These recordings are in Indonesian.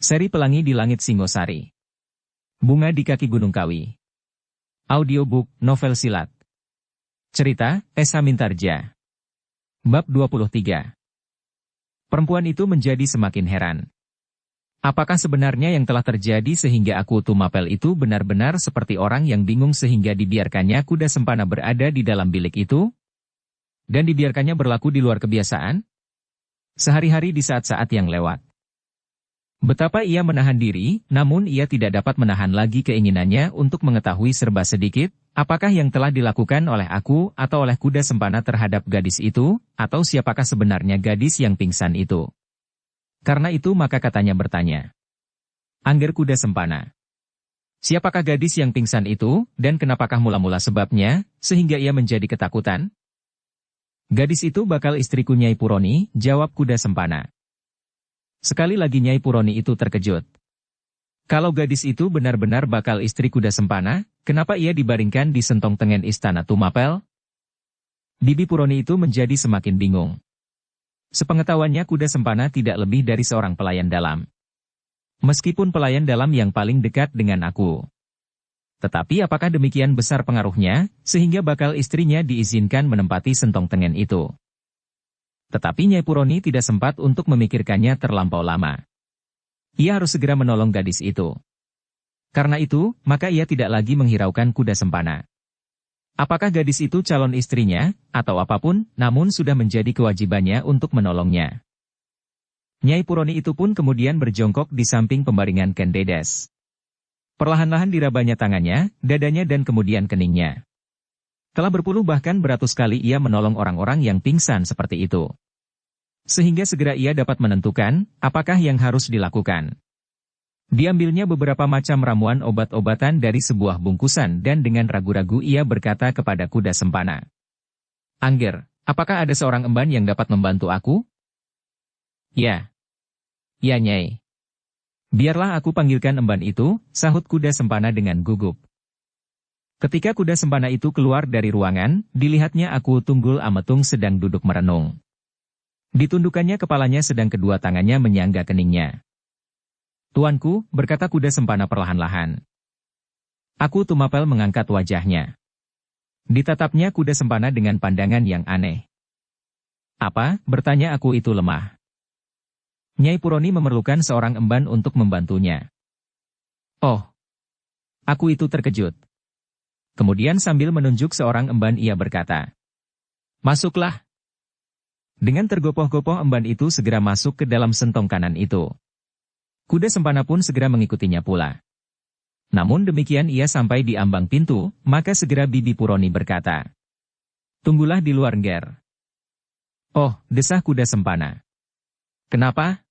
Seri Pelangi di Langit Singosari. Bunga di Kaki Gunung Kawi. Audiobook, novel silat. Cerita, Esa Mintarja. Bab 23. Perempuan itu menjadi semakin heran. Apakah sebenarnya yang telah terjadi sehingga Aku Tumapel itu benar-benar seperti orang yang bingung sehingga dibiarkannya kuda sempana berada di dalam bilik itu? Dan dibiarkannya berlaku di luar kebiasaan? Sehari-hari di saat-saat yang lewat. Betapa ia menahan diri, namun ia tidak dapat menahan lagi keinginannya untuk mengetahui serba sedikit, apakah yang telah dilakukan oleh aku atau oleh kuda sempana terhadap gadis itu, atau siapakah sebenarnya gadis yang pingsan itu. Karena itu maka katanya bertanya. Angger kuda sempana. Siapakah gadis yang pingsan itu, dan kenapakah mula-mula sebabnya, sehingga ia menjadi ketakutan? Gadis itu bakal istriku Nyai Puroni, jawab kuda sempana. Sekali lagi Nyai Puroni itu terkejut. Kalau gadis itu benar-benar bakal istri kuda sempana, kenapa ia dibaringkan di sentong tengen istana Tumapel? Bibi Puroni itu menjadi semakin bingung. Sepengetahuannya kuda sempana tidak lebih dari seorang pelayan dalam. Meskipun pelayan dalam yang paling dekat dengan aku. Tetapi apakah demikian besar pengaruhnya, sehingga bakal istrinya diizinkan menempati sentong tengen itu? Tetapi Nyai Puroni tidak sempat untuk memikirkannya terlampau lama. Ia harus segera menolong gadis itu. Karena itu, maka ia tidak lagi menghiraukan kuda sempana. Apakah gadis itu calon istrinya, atau apapun, namun sudah menjadi kewajibannya untuk menolongnya. Nyai Puroni itu pun kemudian berjongkok di samping pembaringan Ken Dedes. Perlahan-lahan dirabanya tangannya, dadanya dan kemudian keningnya. Telah berpuluh bahkan beratus kali ia menolong orang-orang yang pingsan seperti itu. Sehingga segera ia dapat menentukan, apakah yang harus dilakukan. Diambilnya beberapa macam ramuan obat-obatan dari sebuah bungkusan dan dengan ragu-ragu ia berkata kepada kuda sempana. Angger, apakah ada seorang emban yang dapat membantu aku? Ya. Ya Nyai. Biarlah aku panggilkan emban itu, sahut kuda sempana dengan gugup. Ketika kuda sempana itu keluar dari ruangan, dilihatnya Aku Tunggul Ametung sedang duduk merenung. Ditundukannya kepalanya sedang kedua tangannya menyangga keningnya. Tuanku, berkata kuda sempana perlahan-lahan. Aku Tumapel mengangkat wajahnya. Ditatapnya kuda sempana dengan pandangan yang aneh. Apa, bertanya Aku itu lemah. Nyai Puroni memerlukan seorang emban untuk membantunya. Oh. Aku itu terkejut. Kemudian sambil menunjuk seorang emban ia berkata. Masuklah. Dengan tergopoh-gopoh emban itu segera masuk ke dalam sentong kanan itu. Kuda sempana pun segera mengikutinya pula. Namun demikian ia sampai di ambang pintu, maka segera Bibi Puroni berkata. Tunggulah di luar Ngger. Oh, desah kuda sempana. Kenapa?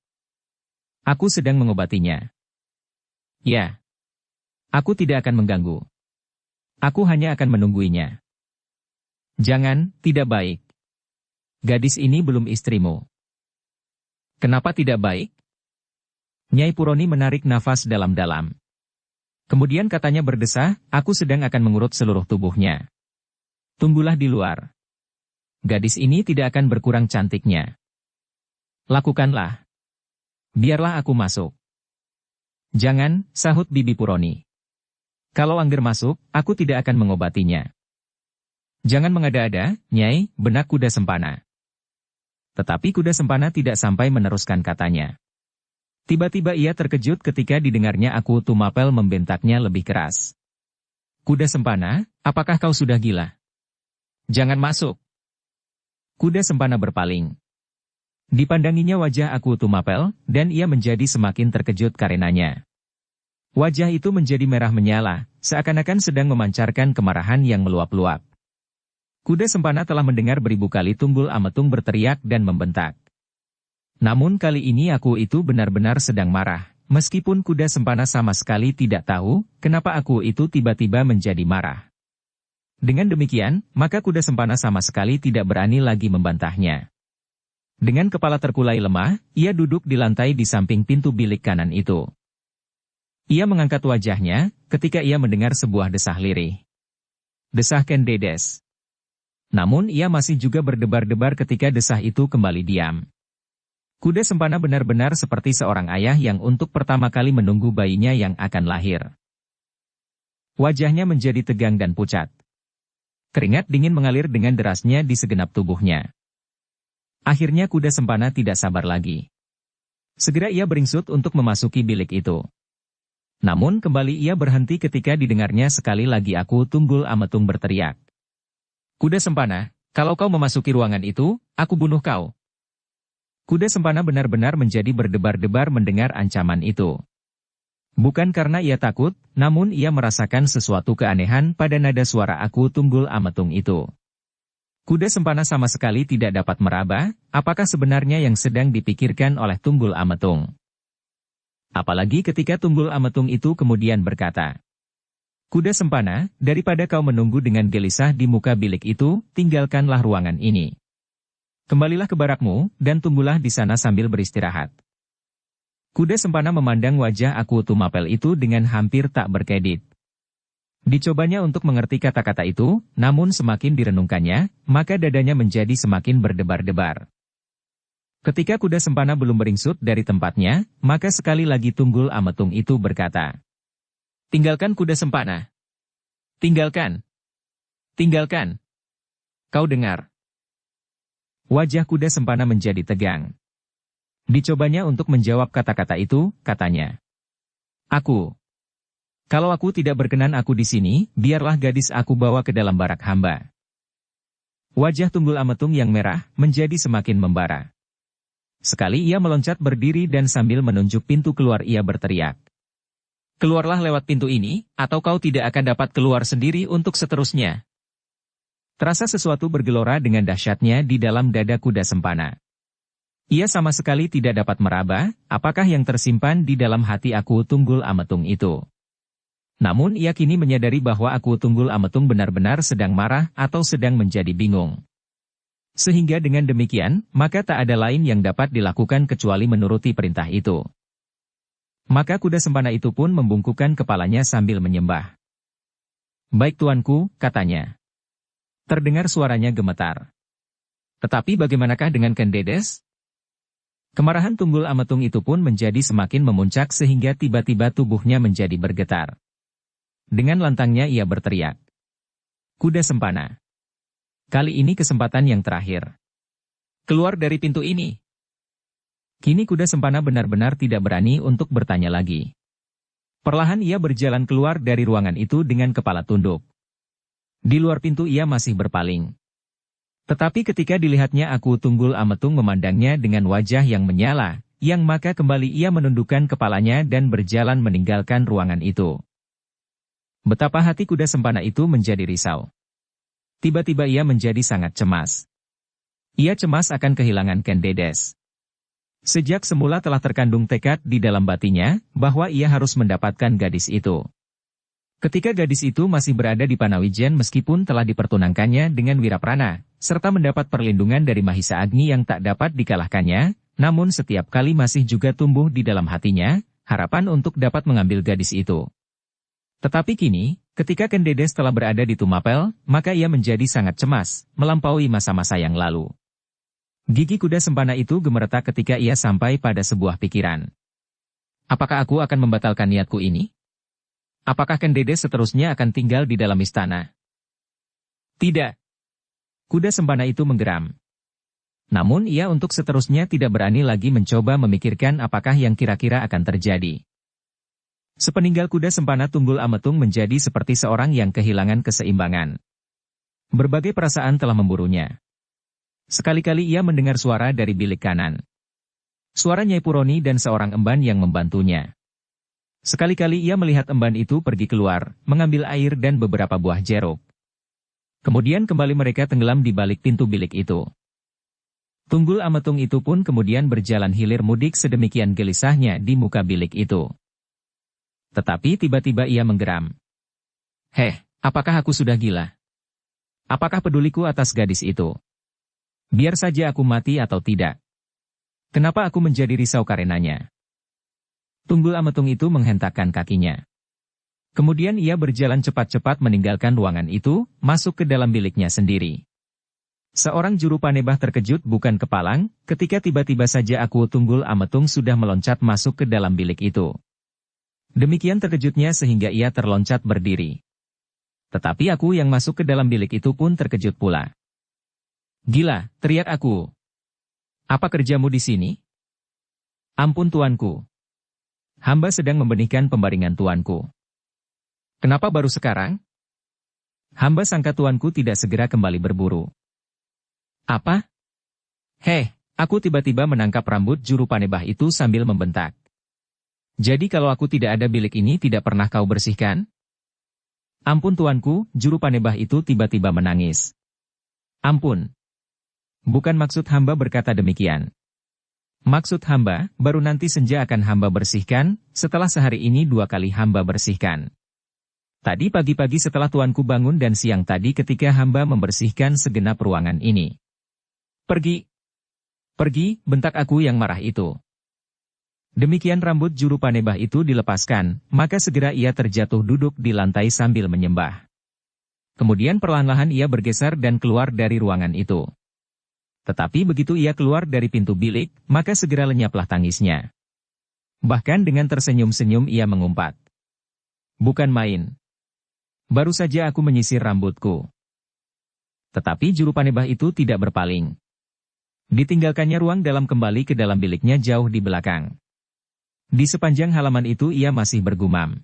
Aku sedang mengobatinya. Ya. Aku tidak akan mengganggu. Aku hanya akan menungguinya. Jangan, tidak baik. Gadis ini belum istrimu. Kenapa tidak baik? Nyai Puroni menarik nafas dalam-dalam. Kemudian katanya berdesah, aku sedang akan mengurut seluruh tubuhnya. Tunggulah di luar. Gadis ini tidak akan berkurang cantiknya. Lakukanlah. Biarlah aku masuk. Jangan, sahut Bibi Puroni. Kalau Angger masuk, aku tidak akan mengobatinya. Jangan mengada-ada, Nyai, benak kuda sempana. Tetapi kuda sempana tidak sampai meneruskan katanya. Tiba-tiba ia terkejut ketika didengarnya Aku Tumapel membentaknya lebih keras. Kuda sempana, apakah kau sudah gila? Jangan masuk. Kuda sempana berpaling. Dipandanginya wajah Aku Tumapel, dan ia menjadi semakin terkejut karenanya. Wajah itu menjadi merah menyala, seakan-akan sedang memancarkan kemarahan yang meluap-luap. Kuda sempana telah mendengar beribu kali Tunggul Ametung berteriak dan membentak. Namun kali ini Aku itu benar-benar sedang marah, meskipun kuda sempana sama sekali tidak tahu, kenapa Aku itu tiba-tiba menjadi marah. Dengan demikian, maka kuda sempana sama sekali tidak berani lagi membantahnya. Dengan kepala terkulai lemah, ia duduk di lantai di samping pintu bilik kanan itu. Ia mengangkat wajahnya, ketika ia mendengar sebuah desah lirih. Desah Ken Dedes. Namun ia masih juga berdebar-debar ketika desah itu kembali diam. Kuda Sempana benar-benar seperti seorang ayah yang untuk pertama kali menunggu bayinya yang akan lahir. Wajahnya menjadi tegang dan pucat. Keringat dingin mengalir dengan derasnya di segenap tubuhnya. Akhirnya Kuda Sempana tidak sabar lagi. Segera ia beringsut untuk memasuki bilik itu. Namun kembali ia berhenti ketika didengarnya sekali lagi Aku Tunggul Ametung berteriak. Kuda Sempana, kalau kau memasuki ruangan itu, aku bunuh kau. Kuda Sempana benar-benar menjadi berdebar-debar mendengar ancaman itu. Bukan karena ia takut, namun ia merasakan sesuatu keanehan pada nada suara Aku Tunggul Ametung itu. Kuda Sempana sama sekali tidak dapat meraba, apakah sebenarnya yang sedang dipikirkan oleh Tunggul Ametung. Apalagi ketika Tunggul Ametung itu kemudian berkata, Kuda Sempana, daripada kau menunggu dengan gelisah di muka bilik itu, tinggalkanlah ruangan ini. Kembalilah ke barakmu, dan tunggulah di sana sambil beristirahat. Kuda Sempana memandang wajah Aku Tumapel itu dengan hampir tak berkedip. Dicobanya untuk mengerti kata-kata itu, namun semakin direnungkannya, maka dadanya menjadi semakin berdebar-debar. Ketika Kuda Sempana belum beringsut dari tempatnya, maka sekali lagi Tunggul Ametung itu berkata, Tinggalkan Kuda Sempana. Tinggalkan. Tinggalkan. Kau dengar. Wajah Kuda Sempana menjadi tegang. Dicobanya untuk menjawab kata-kata itu, katanya. Kalau aku tidak berkenan aku di sini, biarlah gadis aku bawa ke dalam barak hamba. Wajah Tunggul Ametung yang merah, menjadi semakin membara. Sekali ia meloncat berdiri dan sambil menunjuk pintu keluar ia berteriak. Keluarlah lewat pintu ini, atau kau tidak akan dapat keluar sendiri untuk seterusnya. Terasa sesuatu bergelora dengan dahsyatnya di dalam dada Kuda Sempana. Ia sama sekali tidak dapat meraba, apakah yang tersimpan di dalam hati Aku Tunggul Ametung itu. Namun ia kini menyadari bahwa Aku Tunggul Ametung benar-benar sedang marah atau sedang menjadi bingung. Sehingga dengan demikian, maka tak ada lain yang dapat dilakukan kecuali menuruti perintah itu. Maka Kuda Sempana itu pun membungkukkan kepalanya sambil menyembah. Baik tuanku, katanya. Terdengar suaranya gemetar. Tetapi bagaimanakah dengan Ken Dedes? Kemarahan Tunggul Ametung itu pun menjadi semakin memuncak sehingga tiba-tiba tubuhnya menjadi bergetar. Dengan lantangnya ia berteriak. Kuda Sempana. Kali ini kesempatan yang terakhir. Keluar dari pintu ini. Kini Kuda Sempana benar-benar tidak berani untuk bertanya lagi. Perlahan ia berjalan keluar dari ruangan itu dengan kepala tunduk. Di luar pintu ia masih berpaling. Tetapi ketika dilihatnya Aku Tunggul Ametung memandangnya dengan wajah yang menyala, yang maka kembali ia menundukkan kepalanya dan berjalan meninggalkan ruangan itu. Betapa hati Kuda Sempana itu menjadi risau. Tiba-tiba ia menjadi sangat cemas. Ia cemas akan kehilangan Ken Dedes. Sejak semula telah terkandung tekad di dalam batinnya, bahwa ia harus mendapatkan gadis itu. Ketika gadis itu masih berada di Panawijen meskipun telah dipertunangkannya dengan Wiraprana, serta mendapat perlindungan dari Mahisa Agni yang tak dapat dikalahkannya, namun setiap kali masih juga tumbuh di dalam hatinya, harapan untuk dapat mengambil gadis itu. Tetapi kini, ketika Ken Dedes telah berada di Tumapel, maka ia menjadi sangat cemas, melampaui masa-masa yang lalu. Gigi Kuda Sempana itu gemeretak ketika ia sampai pada sebuah pikiran. Apakah aku akan membatalkan niatku ini? Apakah Ken Dedes seterusnya akan tinggal di dalam istana? Tidak. Kuda Sempana itu menggeram. Namun ia untuk seterusnya tidak berani lagi mencoba memikirkan apakah yang kira-kira akan terjadi. Sepeninggal Kuda Sempana Tunggul Ametung menjadi seperti seorang yang kehilangan keseimbangan. Berbagai perasaan telah memburunya. Sekali-kali ia mendengar suara dari bilik kanan. Suara Nyai Puroni dan seorang emban yang membantunya. Sekali-kali ia melihat emban itu pergi keluar, mengambil air dan beberapa buah jeruk. Kemudian kembali mereka tenggelam di balik pintu bilik itu. Tunggul Ametung itu pun kemudian berjalan hilir mudik sedemikian gelisahnya di muka bilik itu. Tetapi tiba-tiba ia menggeram. Apakah aku sudah gila? Apakah peduliku atas gadis itu? Biar saja aku mati atau tidak. Kenapa aku menjadi risau karenanya? Tunggul Ametung itu menghentakkan kakinya. Kemudian ia berjalan cepat-cepat meninggalkan ruangan itu, masuk ke dalam biliknya sendiri. Seorang juru panebah terkejut bukan kepalang, ketika tiba-tiba saja Aku Tunggul Ametung sudah meloncat masuk ke dalam bilik itu. Demikian terkejutnya sehingga ia terloncat berdiri. Tetapi Aku yang masuk ke dalam bilik itu pun terkejut pula. "Gila," teriak Aku. "Apa kerjamu di sini?" "Ampun tuanku. Hamba sedang membenihkan pembaringan tuanku." "Kenapa baru sekarang?" "Hamba sangka tuanku tidak segera kembali berburu." "Apa?" "Heh," Aku tiba-tiba menangkap rambut juru panebah itu sambil membentak. "Jadi kalau aku tidak ada bilik ini tidak pernah kau bersihkan?" "Ampun tuanku," juru panebah itu tiba-tiba menangis. "Ampun. Bukan maksud hamba berkata demikian. Maksud hamba, baru nanti senja akan hamba bersihkan, setelah sehari ini 2 kali hamba bersihkan. Tadi pagi-pagi setelah tuanku bangun dan siang tadi ketika hamba membersihkan segenap ruangan ini." "Pergi! Pergi!" bentak Aku yang marah itu. Demikian rambut juru panebah itu dilepaskan, maka segera ia terjatuh duduk di lantai sambil menyembah. Kemudian perlahan-lahan ia bergeser dan keluar dari ruangan itu. Tetapi begitu ia keluar dari pintu bilik, maka segera lenyaplah tangisnya. Bahkan dengan tersenyum-senyum ia mengumpat. "Bukan main. Baru saja aku menyisir rambutku." Tetapi juru panebah itu tidak berpaling. Ditinggalkannya ruang dalam kembali ke dalam biliknya jauh di belakang. Di sepanjang halaman itu ia masih bergumam.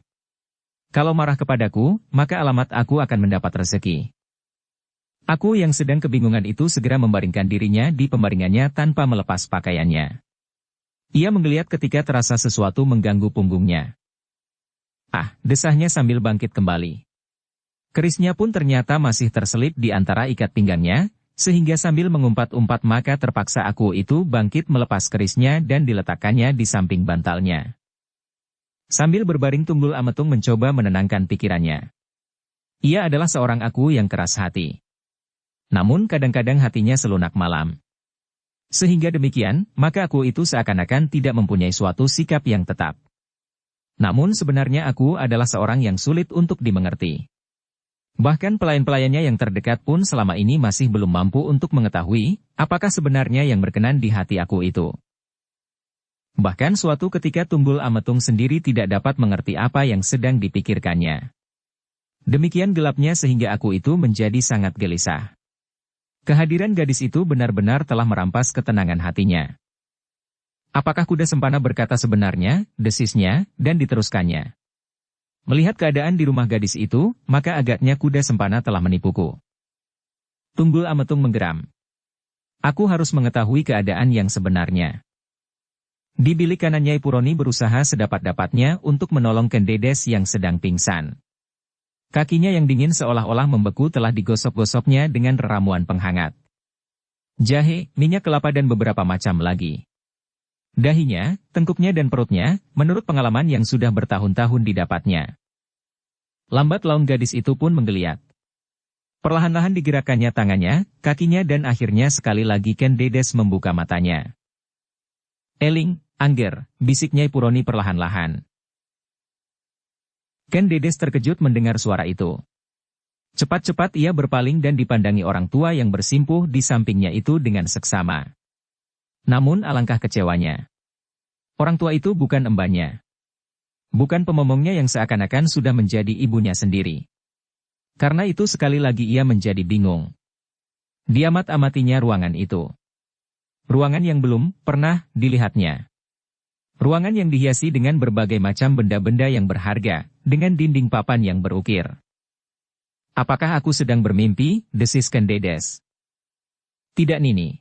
"Kalau marah kepadaku, maka alamat aku akan mendapat rezeki." Aku yang sedang kebingungan itu segera membaringkan dirinya di pembaringannya tanpa melepas pakaiannya. Ia menggeliat ketika terasa sesuatu mengganggu punggungnya. "Ah," desahnya sambil bangkit kembali. Kerisnya pun ternyata masih terselip di antara ikat pinggangnya, sehingga sambil mengumpat-umpat maka terpaksa Aku itu bangkit melepas kerisnya dan diletakkannya di samping bantalnya. Sambil berbaring Tunggul Ametung mencoba menenangkan pikirannya. Ia adalah seorang Aku yang keras hati. Namun kadang-kadang hatinya selunak malam. Sehingga demikian, maka Aku itu seakan-akan tidak mempunyai suatu sikap yang tetap. Namun sebenarnya Aku adalah seorang yang sulit untuk dimengerti. Bahkan pelayan-pelayannya yang terdekat pun selama ini masih belum mampu untuk mengetahui, apakah sebenarnya yang berkenan di hati Aku itu. Bahkan suatu ketika Tunggul Ametung sendiri tidak dapat mengerti apa yang sedang dipikirkannya. Demikian gelapnya sehingga Aku itu menjadi sangat gelisah. Kehadiran gadis itu benar-benar telah merampas ketenangan hatinya. "Apakah kuda sempana berkata sebenarnya?" desisnya, dan diteruskannya. "Melihat keadaan di rumah gadis itu, maka agaknya kuda sempana telah menipuku." Tunggul Ametung menggeram. Aku harus mengetahui keadaan yang sebenarnya. Di bilik kanan Nyai Puroni berusaha sedapat-dapatnya untuk menolong Kendedes yang sedang pingsan. Kakinya yang dingin seolah-olah membeku telah digosok-gosoknya dengan ramuan penghangat. Jahe, minyak kelapa dan beberapa macam lagi. Dahinya, tengkuknya dan perutnya, menurut pengalaman yang sudah bertahun-tahun didapatnya. Lambat laun gadis itu pun menggeliat. Perlahan-lahan digerakkannya tangannya, kakinya dan akhirnya sekali lagi Kendedes membuka matanya. "Eling, Angger," bisik Nyai Puroni perlahan-lahan. Kendedes terkejut mendengar suara itu. Cepat-cepat ia berpaling dan dipandangi orang tua yang bersimpuh di sampingnya itu dengan seksama. Namun alangkah kecewanya. Orang tua itu bukan embanya. Bukan pemomongnya yang seakan-akan sudah menjadi ibunya sendiri. Karena itu sekali lagi ia menjadi bingung. Diamat-amatinya ruangan itu. Ruangan yang belum pernah dilihatnya. Ruangan yang dihiasi dengan berbagai macam benda-benda yang berharga, dengan dinding papan yang berukir. "Apakah aku sedang bermimpi?" desis Kendedes. "Tidak Nini.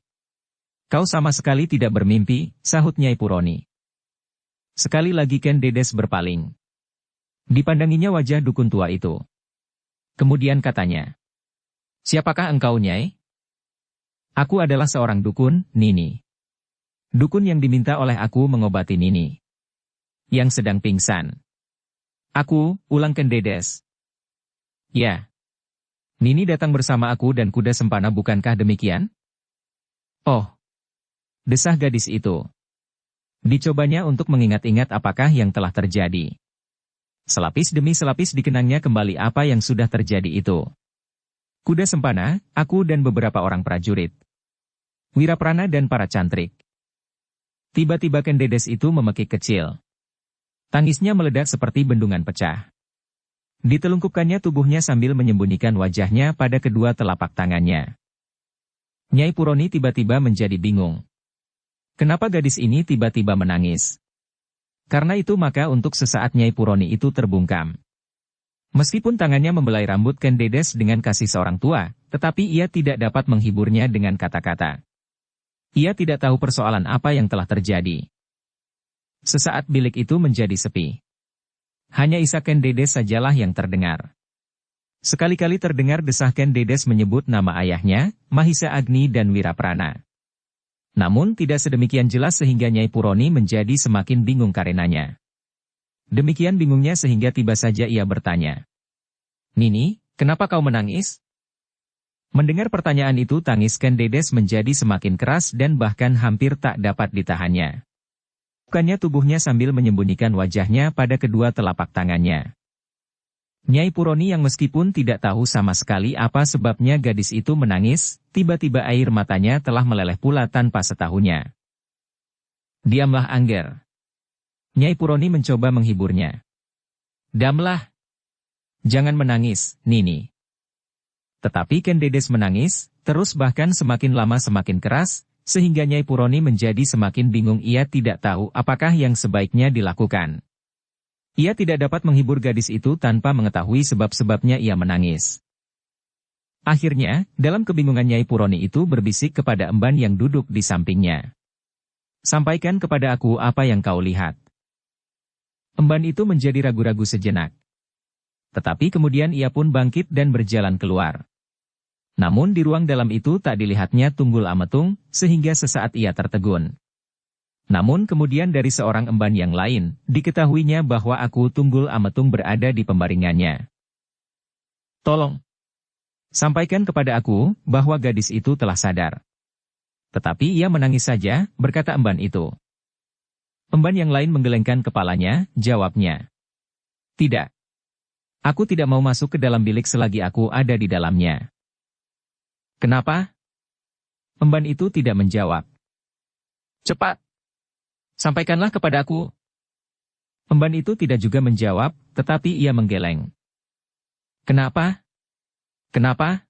Kau sama sekali tidak bermimpi," sahut Nyai Puroni. Sekali lagi Kendedes berpaling. Dipandanginya wajah dukun tua itu. Kemudian katanya, "Siapakah engkau Nyai?" "Aku adalah seorang dukun, Nini. Dukun yang diminta oleh aku mengobati Nini yang sedang pingsan." "Aku," ulang Kendedes. "Ya. Nini datang bersama aku dan kuda sempana bukankah demikian?" "Oh," desah gadis itu. Dicobanya untuk mengingat-ingat apakah yang telah terjadi. Selapis demi selapis dikenangnya kembali apa yang sudah terjadi itu. Kuda sempana, aku dan beberapa orang prajurit. Wiraprana dan para cantrik. Tiba-tiba Kendedes itu memekik kecil. Tangisnya meledak seperti bendungan pecah. Ditelungkupkannya tubuhnya sambil menyembunyikan wajahnya pada kedua telapak tangannya. Nyai Puroni tiba-tiba menjadi bingung. Kenapa gadis ini tiba-tiba menangis? Karena itu maka untuk sesaat Nyai Puroni itu terbungkam. Meskipun tangannya membelai rambut Kendedes dengan kasih seorang tua, tetapi ia tidak dapat menghiburnya dengan kata-kata. Ia tidak tahu persoalan apa yang telah terjadi. Sesaat bilik itu menjadi sepi. Hanya isak Kendedes sajalah yang terdengar. Sekali-kali terdengar desah Kendedes menyebut nama ayahnya, Mahisa Agni dan Wiraprana. Namun tidak sedemikian jelas sehingga Nyai Puroni menjadi semakin bingung karenanya. Demikian bingungnya sehingga tiba saja ia bertanya. Nini, kenapa kau menangis? Mendengar pertanyaan itu tangis Kendedes menjadi semakin keras dan bahkan hampir tak dapat ditahannya. Bukannya tubuhnya sambil menyembunyikan wajahnya pada kedua telapak tangannya. Nyai Puroni yang meskipun tidak tahu sama sekali apa sebabnya gadis itu menangis, tiba-tiba air matanya telah meleleh pula tanpa setahunya. Diamlah Angger. Nyai Puroni mencoba menghiburnya. Damlah. Jangan menangis, Nini. Tetapi Kendedes menangis, terus bahkan semakin lama semakin keras, sehingga Nyai Puroni menjadi semakin bingung ia tidak tahu apakah yang sebaiknya dilakukan. Ia tidak dapat menghibur gadis itu tanpa mengetahui sebab-sebabnya ia menangis. Akhirnya, dalam kebingungan Nyai Puroni itu berbisik kepada emban yang duduk di sampingnya. Sampaikan kepada aku apa yang kau lihat. Emban itu menjadi ragu-ragu sejenak. Tetapi kemudian ia pun bangkit dan berjalan keluar. Namun di ruang dalam itu tak dilihatnya Tunggul Ametung, sehingga sesaat ia tertegun. Namun kemudian dari seorang emban yang lain, diketahuinya bahwa aku Tunggul Ametung berada di pembaringannya. Tolong. Sampaikan kepada aku, bahwa gadis itu telah sadar. Tetapi ia menangis saja, berkata emban itu. Emban yang lain menggelengkan kepalanya, jawabnya. Tidak. Aku tidak mau masuk ke dalam bilik selagi aku ada di dalamnya. Kenapa? Emban itu tidak menjawab. Cepat. Sampaikanlah kepada aku. Emban itu tidak juga menjawab, tetapi ia menggeleng. Kenapa? Kenapa?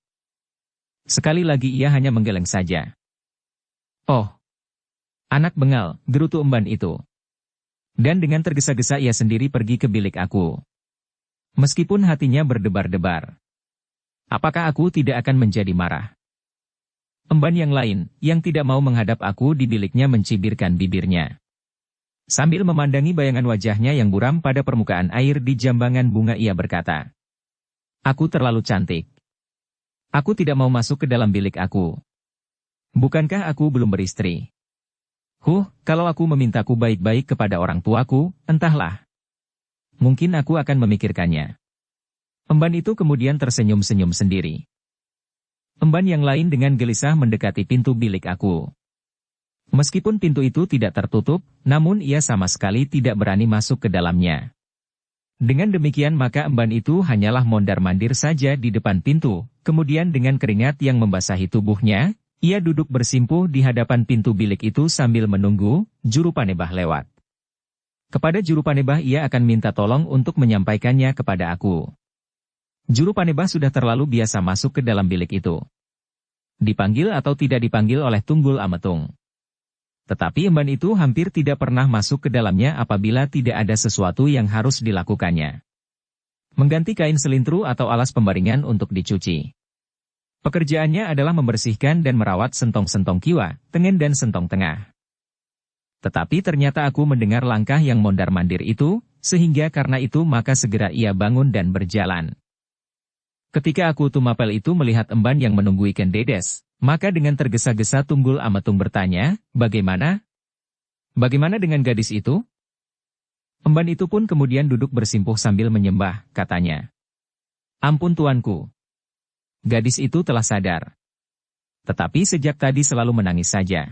Sekali lagi ia hanya menggeleng saja. Oh. Anak bengal, gerutu emban itu. Dan dengan tergesa-gesa ia sendiri pergi ke bilik aku. Meskipun hatinya berdebar-debar. Apakah aku tidak akan menjadi marah? Emban yang lain, yang tidak mau menghadap aku di biliknya mencibirkan bibirnya. Sambil memandangi bayangan wajahnya yang buram pada permukaan air di jambangan bunga ia berkata. Aku terlalu cantik. Aku tidak mau masuk ke dalam bilik aku. Bukankah aku belum beristri? Kalau aku memintaku baik-baik kepada orang tuaku, entahlah. Mungkin aku akan memikirkannya. Emban itu kemudian tersenyum-senyum sendiri. Emban yang lain dengan gelisah mendekati pintu bilik aku. Meskipun pintu itu tidak tertutup, namun ia sama sekali tidak berani masuk ke dalamnya. Dengan demikian maka emban itu hanyalah mondar-mandir saja di depan pintu, kemudian dengan keringat yang membasahi tubuhnya, ia duduk bersimpuh di hadapan pintu bilik itu sambil menunggu Juru Panebah lewat. Kepada Juru Panebah ia akan minta tolong untuk menyampaikannya kepada aku. Juru Panebah sudah terlalu biasa masuk ke dalam bilik itu. Dipanggil atau tidak dipanggil oleh Tunggul Ametung. Tetapi emban itu hampir tidak pernah masuk ke dalamnya apabila tidak ada sesuatu yang harus dilakukannya. Mengganti kain selintru atau alas pembaringan untuk dicuci. Pekerjaannya adalah membersihkan dan merawat sentong-sentong kiwa, tengen dan sentong tengah. Tetapi ternyata aku mendengar langkah yang mondar-mandir itu, sehingga karena itu maka segera ia bangun dan berjalan. Ketika aku Tumapel itu melihat emban yang menunggui Kendedes, maka dengan tergesa-gesa Tunggul Ametung bertanya, bagaimana? Bagaimana dengan gadis itu? Emban itu pun kemudian duduk bersimpuh sambil menyembah, katanya. Ampun tuanku. Gadis itu telah sadar. Tetapi sejak tadi selalu menangis saja.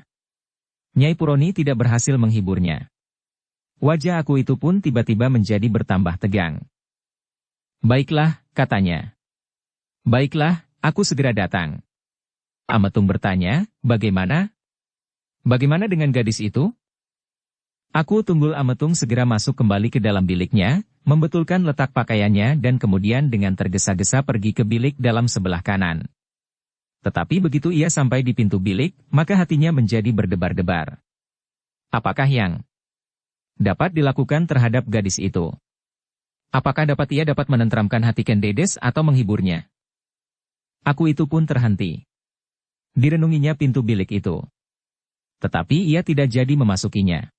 Nyai Puroni tidak berhasil menghiburnya. Wajah aku itu pun tiba-tiba menjadi bertambah tegang. Baiklah, katanya. Baiklah, aku segera datang. Ametung bertanya, bagaimana? Bagaimana dengan gadis itu? Aku Tunggul Ametung segera masuk kembali ke dalam biliknya, membetulkan letak pakaiannya dan kemudian dengan tergesa-gesa pergi ke bilik dalam sebelah kanan. Tetapi begitu ia sampai di pintu bilik, maka hatinya menjadi berdebar-debar. Apakah yang dapat dilakukan terhadap gadis itu? Apakah ia dapat menenteramkan hati Ken Dedes atau menghiburnya? Aku itu pun terhenti. Direnunginya pintu bilik itu. Tetapi ia tidak jadi memasukinya.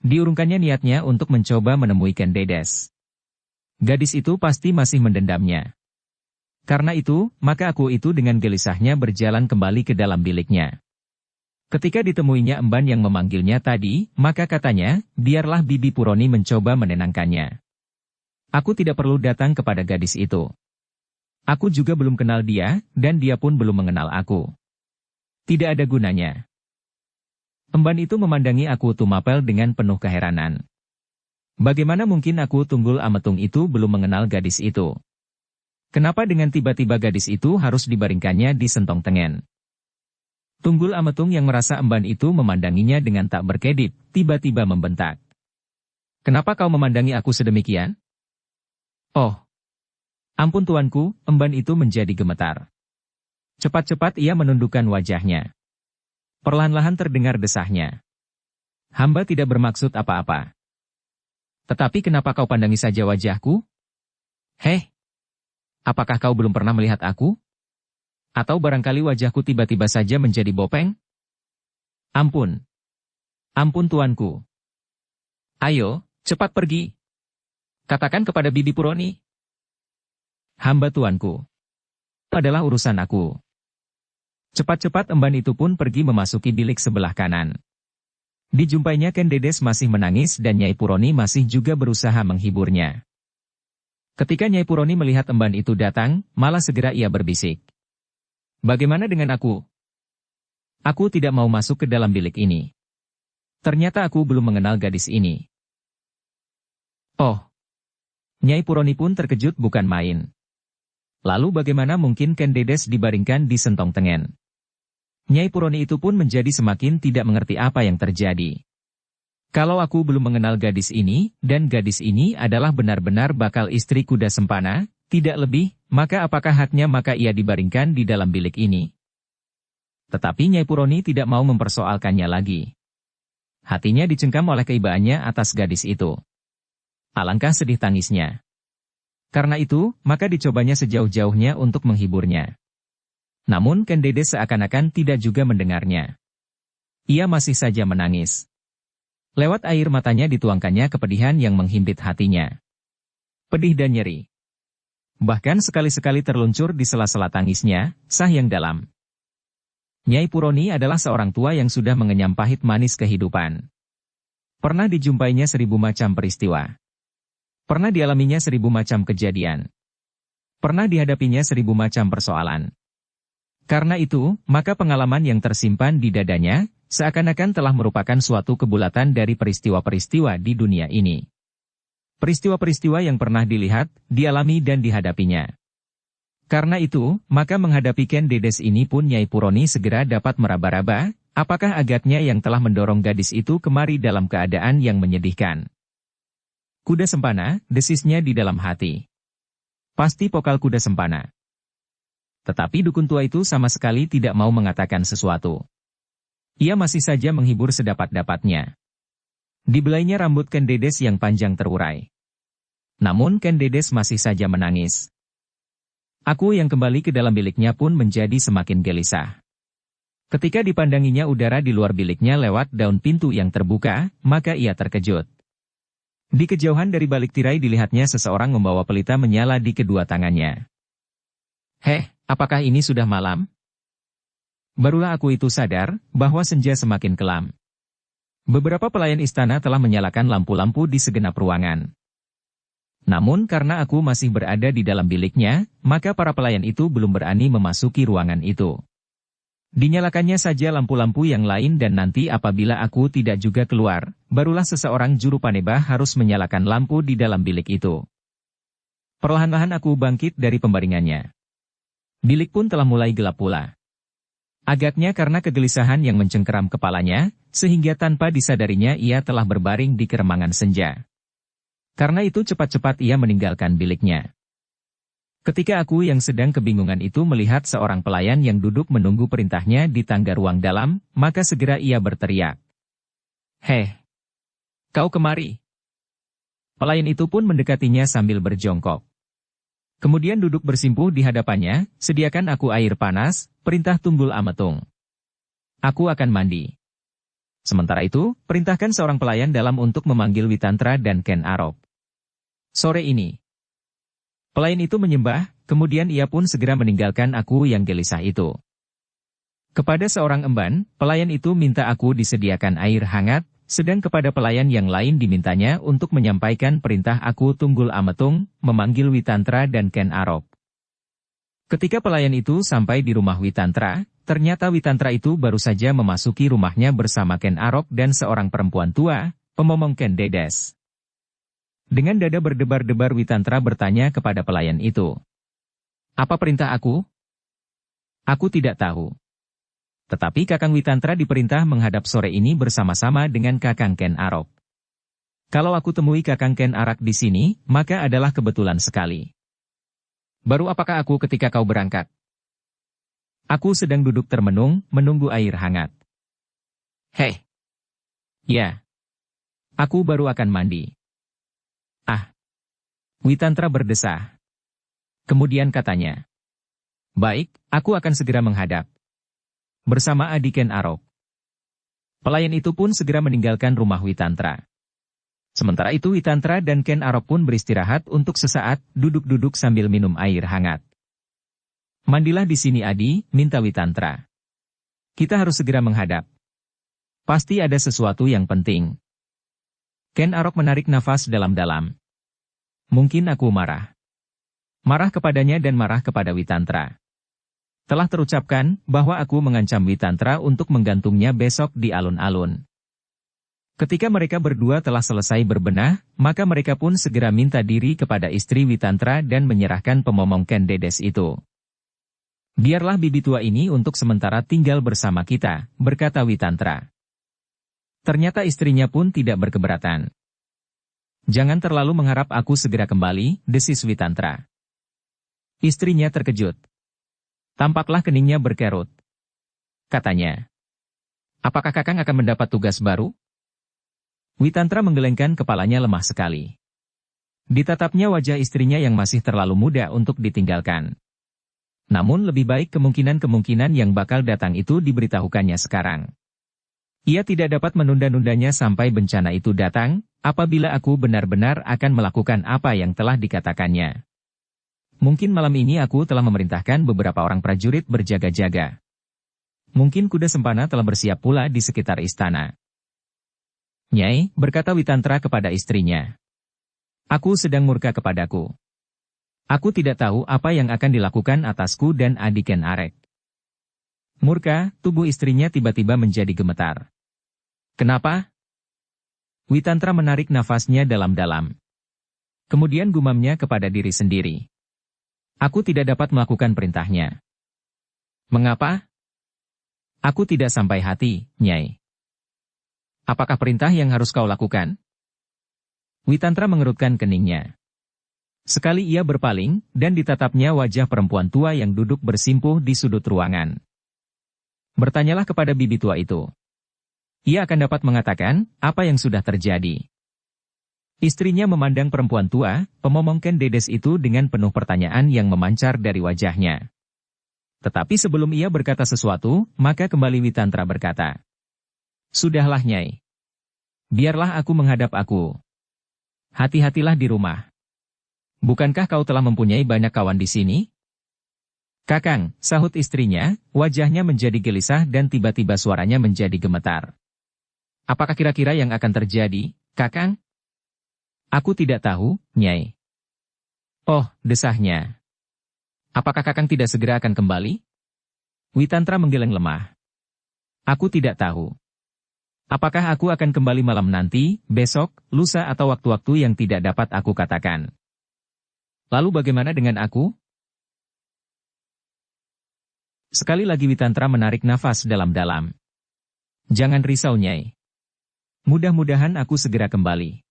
Diurungkannya niatnya untuk mencoba menemui Ken Dedes. Gadis itu pasti masih mendendamnya. Karena itu, maka aku itu dengan gelisahnya berjalan kembali ke dalam biliknya. Ketika ditemuinya emban yang memanggilnya tadi, maka katanya, biarlah Bibi Puroni mencoba menenangkannya. Aku tidak perlu datang kepada gadis itu. Aku juga belum kenal dia, dan dia pun belum mengenal aku. Tidak ada gunanya. Emban itu memandangi aku Tumapel dengan penuh keheranan. Bagaimana mungkin aku Tunggul Ametung itu belum mengenal gadis itu? Kenapa dengan tiba-tiba gadis itu harus dibaringkannya di sentong tengen? Tunggul Ametung yang merasa emban itu memandanginya dengan tak berkedip, tiba-tiba membentak. Kenapa kau memandangi aku sedemikian? Oh, ampun tuanku, emban itu menjadi gemetar. Cepat-cepat ia menundukkan wajahnya. Perlahan-lahan terdengar desahnya. Hamba tidak bermaksud apa-apa. Tetapi kenapa kau pandangi saja wajahku? Heh, apakah kau belum pernah melihat aku? Atau barangkali wajahku tiba-tiba saja menjadi bopeng? Ampun. Ampun tuanku. Ayo, cepat pergi. Katakan kepada Bibi Puroni. Hamba tuanku. Adalah urusan aku. Cepat-cepat emban itu pun pergi memasuki bilik sebelah kanan. Dijumpainya Ken Dedes masih menangis dan Nyai Puroni masih juga berusaha menghiburnya. Ketika Nyai Puroni melihat emban itu datang, malah segera ia berbisik. Bagaimana dengan aku? Aku tidak mau masuk ke dalam bilik ini. Ternyata aku belum mengenal gadis ini. Oh. Nyai Puroni pun terkejut bukan main. Lalu bagaimana mungkin Ken Dedes dibaringkan di sentong tengen? Nyai Puroni itu pun menjadi semakin tidak mengerti apa yang terjadi. Kalau aku belum mengenal gadis ini, dan gadis ini adalah benar-benar bakal istri Kuda Sempana, tidak lebih, maka apakah haknya maka ia dibaringkan di dalam bilik ini? Tetapi Nyai Puroni tidak mau mempersoalkannya lagi. Hatinya dicengkam oleh keibaannya atas gadis itu. Alangkah sedih tangisnya. Karena itu, maka dicobanya sejauh-jauhnya untuk menghiburnya. Namun Ken Dedes seakan-akan tidak juga mendengarnya. Ia masih saja menangis. Lewat air matanya dituangkannya kepedihan yang menghimpit hatinya. Pedih dan nyeri. Bahkan sekali-sekali terluncur di sela-sela tangisnya, sah yang dalam. Nyai Puroni adalah seorang tua yang sudah mengenyam pahit manis kehidupan. Pernah dijumpainya 1000 macam peristiwa. Pernah dialaminya 1000 macam kejadian. Pernah dihadapinya 1000 macam persoalan. Karena itu, maka pengalaman yang tersimpan di dadanya, seakan-akan telah merupakan suatu kebulatan dari peristiwa-peristiwa di dunia ini. Peristiwa-peristiwa yang pernah dilihat, dialami dan dihadapinya. Karena itu, maka menghadapi Ken Dedes ini pun Nyai Puroni segera dapat meraba-raba, apakah agatnya yang telah mendorong gadis itu kemari dalam keadaan yang menyedihkan. Kuda Sempana, desisnya di dalam hati. Pasti pokal Kuda Sempana. Tetapi dukun tua itu sama sekali tidak mau mengatakan sesuatu. Ia masih saja menghibur sedapat-dapatnya. Dibelainya rambut Ken Dedes yang panjang terurai. Namun Ken Dedes masih saja menangis. Aku yang kembali ke dalam biliknya pun menjadi semakin gelisah. Ketika dipandanginya udara di luar biliknya lewat daun pintu yang terbuka, maka ia terkejut. Di kejauhan dari balik tirai dilihatnya seseorang membawa pelita menyala di kedua tangannya. Heh, apakah ini sudah malam? Barulah aku itu sadar, bahwa senja semakin kelam. Beberapa pelayan istana telah menyalakan lampu-lampu di segenap ruangan. Namun karena aku masih berada di dalam biliknya, maka para pelayan itu belum berani memasuki ruangan itu. Dinyalakannya saja lampu-lampu yang lain dan nanti apabila aku tidak juga keluar, barulah seseorang juru panebah harus menyalakan lampu di dalam bilik itu. Perlahan-lahan aku bangkit dari pembaringannya. Bilik pun telah mulai gelap pula. Agaknya karena kegelisahan yang mencengkeram kepalanya, sehingga tanpa disadarinya ia telah berbaring di keremangan senja. Karena itu cepat-cepat ia meninggalkan biliknya. Ketika aku yang sedang kebingungan itu melihat seorang pelayan yang duduk menunggu perintahnya di tangga ruang dalam, maka segera ia berteriak. "Heh, kau kemari." Pelayan itu pun mendekatinya sambil berjongkok. Kemudian duduk bersimpuh di hadapannya, "Sediakan aku air panas, perintah Tunggul Ametung. Aku akan mandi." Sementara itu, perintahkan seorang pelayan dalam untuk memanggil Witantra dan Ken Arok. Sore ini. Pelayan itu menyembah, kemudian ia pun segera meninggalkan aku yang gelisah itu. Kepada seorang emban, pelayan itu minta aku disediakan air hangat, sedang kepada pelayan yang lain dimintanya untuk menyampaikan perintah aku Tunggul Ametung, memanggil Witantra dan Ken Arok. Ketika pelayan itu sampai di rumah Witantra, ternyata Witantra itu baru saja memasuki rumahnya bersama Ken Arok dan seorang perempuan tua, pemomong Ken Dedes. Dengan dada berdebar-debar Witantra bertanya kepada pelayan itu. "Apa perintah aku?" "Aku tidak tahu. Tetapi Kakang Witantra diperintah menghadap sore ini bersama-sama dengan Kakang Ken Arok. Kalau aku temui Kakang Ken Arok di sini, maka adalah kebetulan sekali." "Baru apakah aku ketika kau berangkat?" "Aku sedang duduk termenung, menunggu air hangat." "Hei." "Ya. Aku baru akan mandi." "Ah." Witantra berdesah. Kemudian katanya. "Baik, aku akan segera menghadap." Bersama adik Ken Arok. Pelayan itu pun segera meninggalkan rumah Witantra. Sementara itu Witantra dan Ken Arok pun beristirahat untuk sesaat, duduk-duduk sambil minum air hangat. "Mandilah di sini Adi," minta Witantra. "Kita harus segera menghadap. Pasti ada sesuatu yang penting." Ken Arok menarik nafas dalam-dalam. "Mungkin aku marah." Marah kepadanya dan marah kepada Witantra. Telah terucapkan bahwa aku mengancam Witantra untuk menggantungnya besok di alun-alun. Ketika mereka berdua telah selesai berbenah, maka mereka pun segera minta diri kepada istri Witantra dan menyerahkan pemomong Ken Dedes itu. "Biarlah bibi tua ini untuk sementara tinggal bersama kita," berkata Witantra. Ternyata istrinya pun tidak berkeberatan. "Jangan terlalu mengharap aku segera kembali," desis Witantra. Istrinya terkejut. Tampaklah keningnya berkerut. Katanya, "Apakah Kakang akan mendapat tugas baru?" Witantra menggelengkan kepalanya lemah sekali. Ditatapnya wajah istrinya yang masih terlalu muda untuk ditinggalkan. Namun lebih baik kemungkinan-kemungkinan yang bakal datang itu diberitahukannya sekarang. Ia tidak dapat menunda-nundanya sampai bencana itu datang, apabila aku benar-benar akan melakukan apa yang telah dikatakannya. Mungkin malam ini aku telah memerintahkan beberapa orang prajurit berjaga-jaga. Mungkin kuda sempana telah bersiap pula di sekitar istana." "Nyai," berkata Witantra kepada istrinya. "Aku sedang murka kepadaku. Aku tidak tahu apa yang akan dilakukan atasku dan adik Ken Arok." Murka, tubuh istrinya tiba-tiba menjadi gemetar. "Kenapa?" Witantra menarik nafasnya dalam-dalam. Kemudian gumamnya kepada diri sendiri. "Aku tidak dapat melakukan perintahnya." "Mengapa?" "Aku tidak sampai hati, Nyai." "Apakah perintah yang harus kau lakukan?" Witantra mengerutkan keningnya. Sekali ia berpaling, dan ditatapnya wajah perempuan tua yang duduk bersimpuh di sudut ruangan. Bertanyalah kepada bibi tua itu. Ia akan dapat mengatakan apa yang sudah terjadi. Istrinya memandang perempuan tua, pemomong Ken Dedes itu dengan penuh pertanyaan yang memancar dari wajahnya. Tetapi sebelum ia berkata sesuatu, maka kembali Witantra berkata, "Sudahlah Nyai. Biarlah aku menghadap aku. Hati-hatilah di rumah. Bukankah kau telah mempunyai banyak kawan di sini?" "Kakang," sahut istrinya, wajahnya menjadi gelisah dan tiba-tiba suaranya menjadi gemetar. "Apakah kira-kira yang akan terjadi, Kakang?" "Aku tidak tahu, Nyai." "Oh," desahnya. "Apakah Kakang tidak segera akan kembali?" Witantra menggeleng lemah. "Aku tidak tahu. Apakah aku akan kembali malam nanti, besok, lusa atau waktu-waktu yang tidak dapat aku katakan. Lalu bagaimana dengan aku?" Sekali lagi Witantra menarik nafas dalam-dalam. Jangan risau Nyai. Mudah-mudahan aku segera kembali.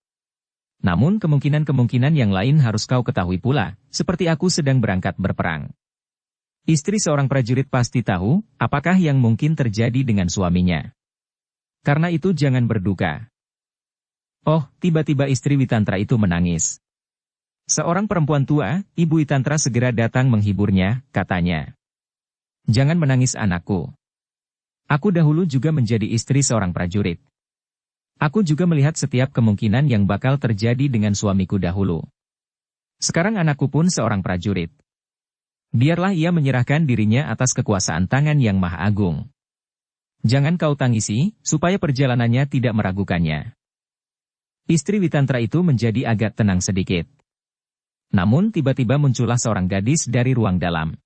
Namun kemungkinan-kemungkinan yang lain harus kau ketahui pula, seperti aku sedang berangkat berperang. Istri seorang prajurit pasti tahu, apakah yang mungkin terjadi dengan suaminya. Karena itu jangan berduka. Oh, tiba-tiba istri Witantra itu menangis. Seorang perempuan tua, Ibu Witantra segera datang menghiburnya, katanya. Jangan menangis anakku. Aku dahulu juga menjadi istri seorang prajurit. Aku juga melihat setiap kemungkinan yang bakal terjadi dengan suamiku dahulu. Sekarang anakku pun seorang prajurit. Biarlah ia menyerahkan dirinya atas kekuasaan tangan yang maha agung. Jangan kau tangisi, supaya perjalanannya tidak meragukannya. Istri Witantra itu menjadi agak tenang sedikit. Namun tiba-tiba muncullah seorang gadis dari ruang dalam.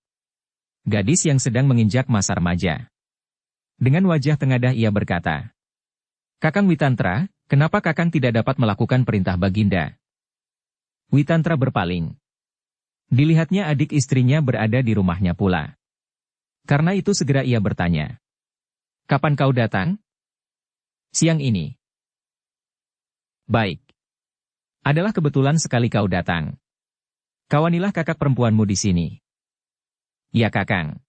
Gadis yang sedang menginjak masa remaja. Dengan wajah tengadah ia berkata, Kakang Witantra, kenapa Kakang tidak dapat melakukan perintah Baginda? Witantra berpaling. Dilihatnya adik istrinya berada di rumahnya pula. Karena itu segera ia bertanya, Kapan kau datang? Siang ini. Baik. Adalah kebetulan sekali kau datang. Kawanilah kakak perempuanmu di sini. Ya Kakang.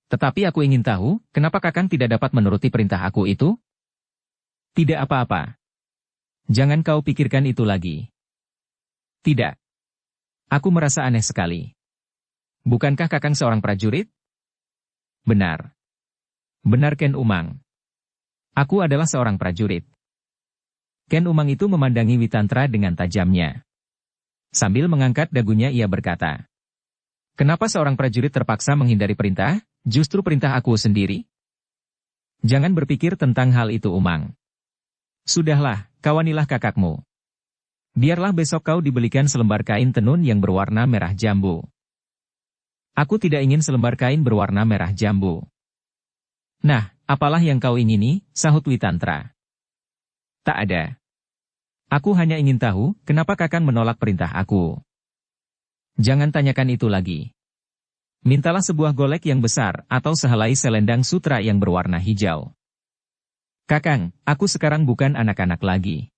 Tetapi aku ingin tahu, kenapa Kakang tidak dapat menuruti perintah aku itu? Tidak apa-apa. Jangan kau pikirkan itu lagi. Tidak. Aku merasa aneh sekali. Bukankah Kakang seorang prajurit? Benar. Benar Ken Umang. Aku adalah seorang prajurit. Ken Umang itu memandangi Witantra dengan tajamnya. Sambil mengangkat dagunya ia berkata, Kenapa seorang prajurit terpaksa menghindari perintah, justru perintah aku sendiri? Jangan berpikir tentang hal itu Umang. Sudahlah, kawanilah kakakmu. Biarlah besok kau dibelikan selembar kain tenun yang berwarna merah jambu. Aku tidak ingin selembar kain berwarna merah jambu. Nah, apalah yang kau ingini, sahut Witantra. Tak ada. Aku hanya ingin tahu, kenapa Kakang menolak perintah aku. Jangan tanyakan itu lagi. Mintalah sebuah golek yang besar atau sehelai selendang sutra yang berwarna hijau. Kakang, aku sekarang bukan anak-anak lagi.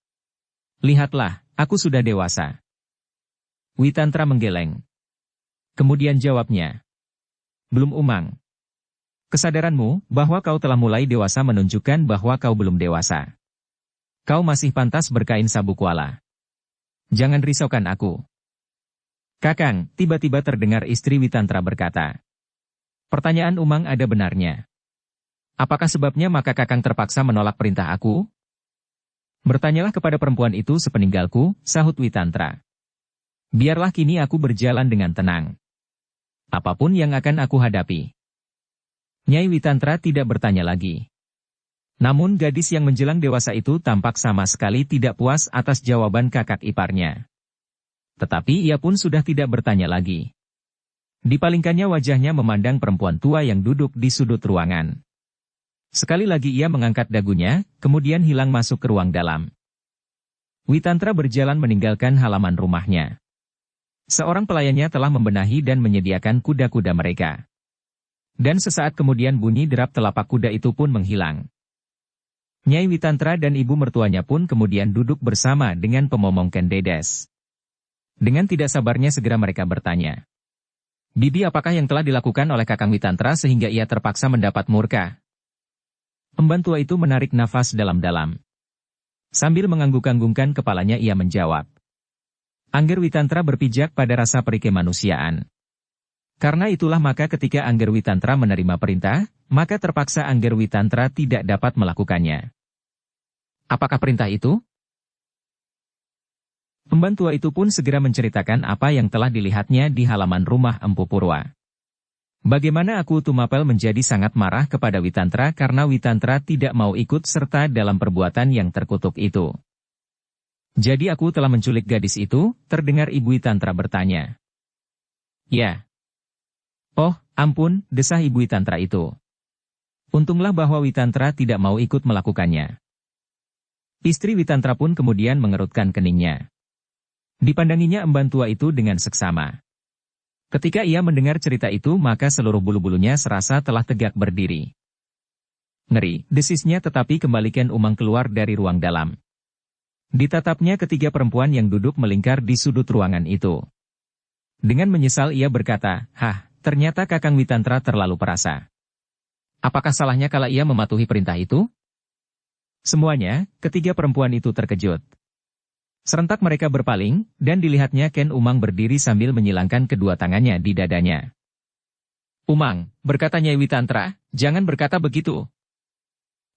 Lihatlah, aku sudah dewasa. Witantra menggeleng. Kemudian jawabnya. Belum Umang. Kesadaranmu bahwa kau telah mulai dewasa menunjukkan bahwa kau belum dewasa. Kau masih pantas berkain sabuk wala. Jangan risaukan aku. Kakang, tiba-tiba terdengar istri Witantra berkata. Pertanyaan Umang ada benarnya. Apakah sebabnya maka Kakang terpaksa menolak perintah aku? Bertanyalah kepada perempuan itu sepeninggalku, sahut Witantra. Biarlah kini aku berjalan dengan tenang. Apapun yang akan aku hadapi. Nyai Witantra tidak bertanya lagi. Namun gadis yang menjelang dewasa itu tampak sama sekali tidak puas atas jawaban kakak iparnya. Tetapi ia pun sudah tidak bertanya lagi. Dipalingkannya wajahnya memandang perempuan tua yang duduk di sudut ruangan. Sekali lagi ia mengangkat dagunya, kemudian hilang masuk ke ruang dalam. Witantra berjalan meninggalkan halaman rumahnya. Seorang pelayannya telah membenahi dan menyediakan kuda-kuda mereka. Dan sesaat kemudian bunyi derap telapak kuda itu pun menghilang. Nyai Witantra dan ibu mertuanya pun kemudian duduk bersama dengan pemomong Ken Dedes. Dengan tidak sabarnya segera mereka bertanya. Bibi apakah yang telah dilakukan oleh Kakang Witantra sehingga ia terpaksa mendapat murka? Emban tua itu menarik nafas dalam-dalam. Sambil mengangguk-anggungkan kepalanya ia menjawab. Angger Witantra berpijak pada rasa perih kemanusiaan. Karena itulah maka ketika Angger Witantra menerima perintah, maka terpaksa Angger Witantra tidak dapat melakukannya. Apakah perintah itu? Emban tua itu pun segera menceritakan apa yang telah dilihatnya di halaman rumah Empu Purwa. Bagaimana aku Tumapel menjadi sangat marah kepada Witantra karena Witantra tidak mau ikut serta dalam perbuatan yang terkutuk itu. Jadi aku telah menculik gadis itu, terdengar Ibu Witantra bertanya. Ya. Oh, ampun, desah Ibu Witantra itu. Untunglah bahwa Witantra tidak mau ikut melakukannya. Istri Witantra pun kemudian mengerutkan keningnya. Dipandanginya emban tua itu dengan seksama. Ketika ia mendengar cerita itu maka seluruh bulu-bulunya serasa telah tegak berdiri. Ngeri, desisnya tetapi kembali Ken Umang keluar dari ruang dalam. Ditatapnya ketiga perempuan yang duduk melingkar di sudut ruangan itu. Dengan menyesal ia berkata, "Hah, ternyata Kakang Witantra terlalu perasa. Apakah salahnya kalau ia mematuhi perintah itu?" Semuanya, ketiga perempuan itu terkejut. Serentak mereka berpaling, dan dilihatnya Ken Umang berdiri sambil menyilangkan kedua tangannya di dadanya. "Umang," berkata Nyai Witantra, "jangan berkata begitu."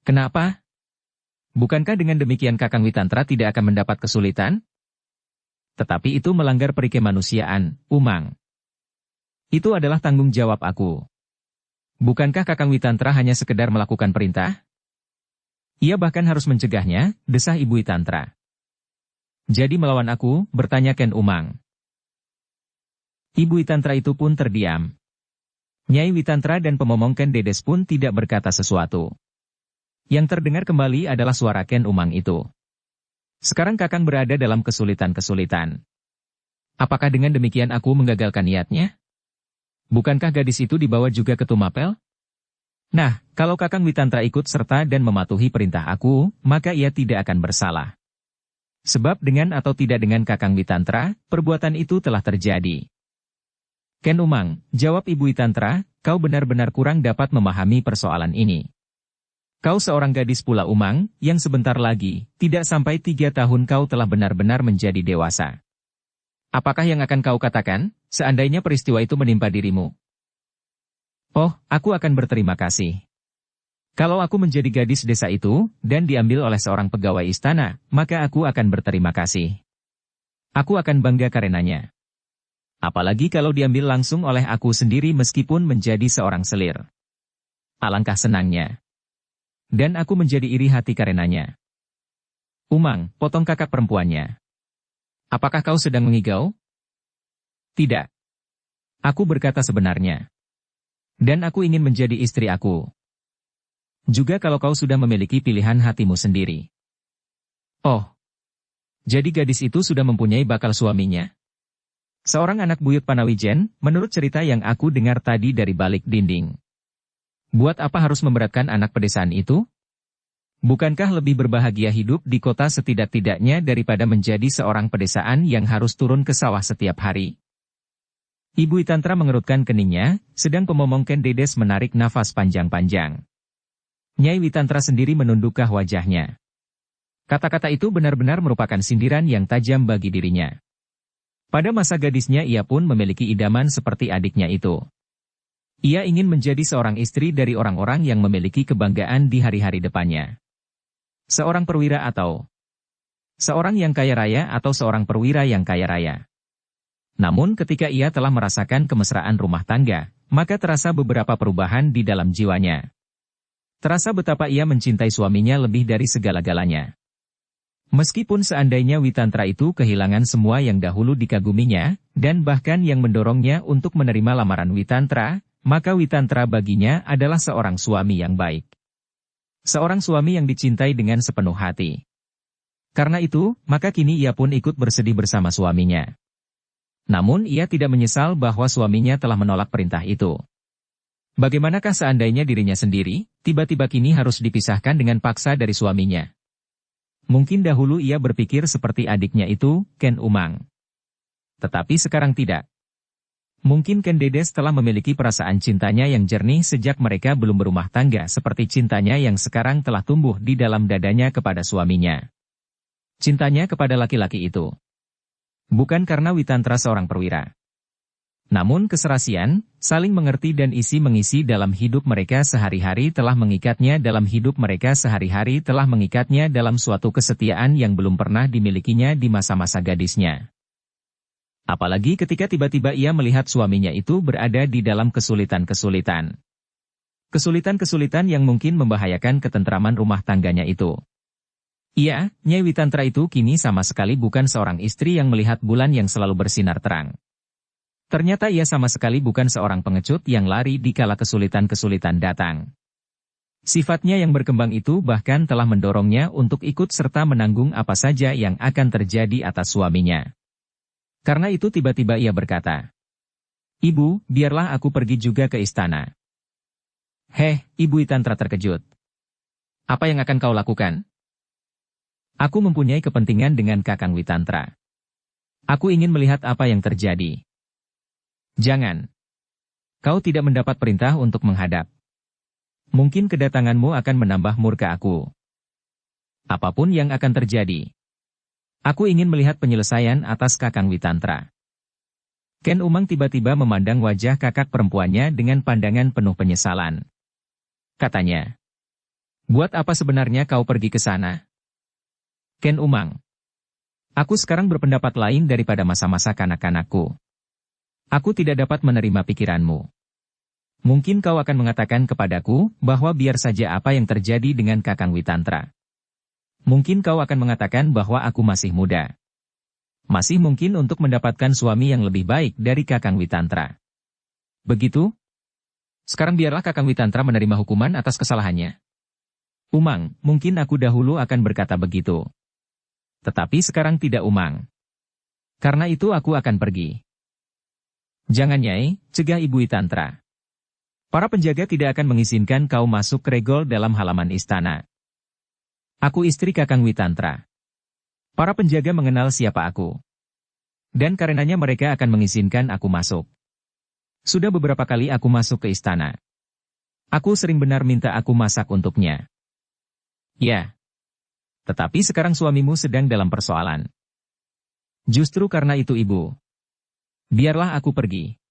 "Kenapa? Bukankah dengan demikian Kakang Witantra tidak akan mendapat kesulitan?" "Tetapi itu melanggar peri kemanusiaan, Umang. Itu adalah tanggung jawab aku. Bukankah Kakang Witantra hanya sekedar melakukan perintah?" "Ia bahkan harus mencegahnya," desah Ibu Witantra. "Jadi melawan aku?" bertanya Ken Umang. Ibu Witantra itu pun terdiam. Nyai Witantra dan pemomong Ken Dedes pun tidak berkata sesuatu. Yang terdengar kembali adalah suara Ken Umang itu. "Sekarang Kakang berada dalam kesulitan-kesulitan. Apakah dengan demikian aku menggagalkan niatnya? Bukankah gadis itu dibawa juga ke Tumapel? Nah, kalau Kakang Witantra ikut serta dan mematuhi perintah aku, maka ia tidak akan bersalah. Sebab dengan atau tidak dengan Kakang Witantra, perbuatan itu telah terjadi." "Ken Umang," jawab Ibu Witantra, "kau benar-benar kurang dapat memahami persoalan ini. Kau seorang gadis pula Umang, yang sebentar lagi, tidak sampai 3 tahun kau telah benar-benar menjadi dewasa. Apakah yang akan kau katakan, seandainya peristiwa itu menimpa dirimu?" "Oh, aku akan berterima kasih. Kalau aku menjadi gadis desa itu, dan diambil oleh seorang pegawai istana, maka aku akan berterima kasih. Aku akan bangga karenanya. Apalagi kalau diambil langsung oleh aku sendiri meskipun menjadi seorang selir. Alangkah senangnya. Dan aku menjadi iri hati karenanya." "Umang," potong kakak perempuannya. "Apakah kau sedang mengigau?" "Tidak. Aku berkata sebenarnya. Dan aku ingin menjadi istri aku. Juga kalau kau sudah memiliki pilihan hatimu sendiri." "Oh. Jadi gadis itu sudah mempunyai bakal suaminya?" Seorang anak buyut Panawijen, menurut cerita yang aku dengar tadi dari balik dinding. "Buat apa harus memberatkan anak pedesaan itu? Bukankah lebih berbahagia hidup di kota setidak-tidaknya daripada menjadi seorang pedesaan yang harus turun ke sawah setiap hari?" Ibu Witantra mengerutkan keningnya, sedang pemomong Ken Dedes menarik nafas panjang-panjang. Nyai Witantra sendiri menundukkan wajahnya. Kata-kata itu benar-benar merupakan sindiran yang tajam bagi dirinya. Pada masa gadisnya ia pun memiliki idaman seperti adiknya itu. Ia ingin menjadi seorang istri dari orang-orang yang memiliki kebanggaan di hari-hari depannya. Seorang perwira atau seorang yang kaya raya atau seorang perwira yang kaya raya. Namun ketika ia telah merasakan kemesraan rumah tangga, maka terasa beberapa perubahan di dalam jiwanya. Terasa betapa ia mencintai suaminya lebih dari segala-galanya. Meskipun seandainya Witantra itu kehilangan semua yang dahulu dikaguminya, dan bahkan yang mendorongnya untuk menerima lamaran Witantra, maka Witantra baginya adalah seorang suami yang baik. Seorang suami yang dicintai dengan sepenuh hati. Karena itu, maka kini ia pun ikut bersedih bersama suaminya. Namun ia tidak menyesal bahwa suaminya telah menolak perintah itu. Bagaimanakah seandainya dirinya sendiri, tiba-tiba kini harus dipisahkan dengan paksa dari suaminya? Mungkin dahulu ia berpikir seperti adiknya itu, Ken Umang. Tetapi sekarang tidak. Mungkin Ken Dedes telah memiliki perasaan cintanya yang jernih sejak mereka belum berumah tangga seperti cintanya yang sekarang telah tumbuh di dalam dadanya kepada suaminya. Cintanya kepada laki-laki itu. Bukan karena Witantra seorang perwira. Namun keserasian, saling mengerti dan isi-mengisi dalam hidup mereka sehari-hari telah mengikatnya dalam suatu kesetiaan yang belum pernah dimilikinya di masa-masa gadisnya. Apalagi ketika tiba-tiba ia melihat suaminya itu berada di dalam kesulitan-kesulitan. Kesulitan-kesulitan yang mungkin membahayakan ketentraman rumah tangganya itu. Iya, Nyai Witantra itu kini sama sekali bukan seorang istri yang melihat bulan yang selalu bersinar terang. Ternyata ia sama sekali bukan seorang pengecut yang lari di kala kesulitan-kesulitan datang. Sifatnya yang berkembang itu bahkan telah mendorongnya untuk ikut serta menanggung apa saja yang akan terjadi atas suaminya. Karena itu tiba-tiba ia berkata, Ibu, biarlah aku pergi juga ke istana. Heh, Ibu Witantra terkejut. Apa yang akan kau lakukan? Aku mempunyai kepentingan dengan Kakang Witantra. Aku ingin melihat apa yang terjadi. Jangan. Kau tidak mendapat perintah untuk menghadap. Mungkin kedatanganmu akan menambah murka aku. Apapun yang akan terjadi. Aku ingin melihat penyelesaian atas Kakang Witantra. Ken Umang tiba-tiba memandang wajah kakak perempuannya dengan pandangan penuh penyesalan. Katanya, buat apa sebenarnya kau pergi ke sana? Ken Umang, aku sekarang berpendapat lain daripada masa-masa kanak-kanakku. Aku tidak dapat menerima pikiranmu. Mungkin kau akan mengatakan kepadaku bahwa biar saja apa yang terjadi dengan Kakang Witantra. Mungkin kau akan mengatakan bahwa aku masih muda. Masih mungkin untuk mendapatkan suami yang lebih baik dari Kakang Witantra. Begitu? Sekarang biarlah Kakang Witantra menerima hukuman atas kesalahannya. Umang, mungkin aku dahulu akan berkata begitu. Tetapi sekarang tidak Umang. Karena itu aku akan pergi. Jangan Nyai, cegah Ibu Witantra. Para penjaga tidak akan mengizinkan kau masuk ke regol dalam halaman istana. Aku istri Kakang Witantra. Para penjaga mengenal siapa aku. Dan karenanya mereka akan mengizinkan aku masuk. Sudah beberapa kali aku masuk ke istana. Aku sering benar minta aku masak untuknya. Ya. Tetapi sekarang suamimu sedang dalam persoalan. Justru karena itu Ibu. Biarlah aku pergi.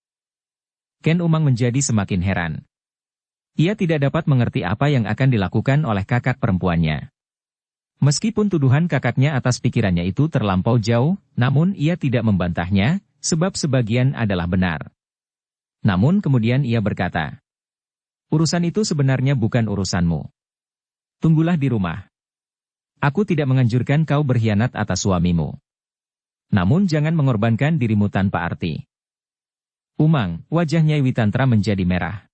Ken Umang menjadi semakin heran. Ia tidak dapat mengerti apa yang akan dilakukan oleh kakak perempuannya. Meskipun tuduhan kakaknya atas pikirannya itu terlampau jauh, namun ia tidak membantahnya, sebab sebagian adalah benar. Namun kemudian ia berkata, urusan itu sebenarnya bukan urusanmu. Tunggulah di rumah. Aku tidak menganjurkan kau berkhianat atas suamimu. Namun jangan mengorbankan dirimu tanpa arti. Umang, wajah Nyai Witantra menjadi merah.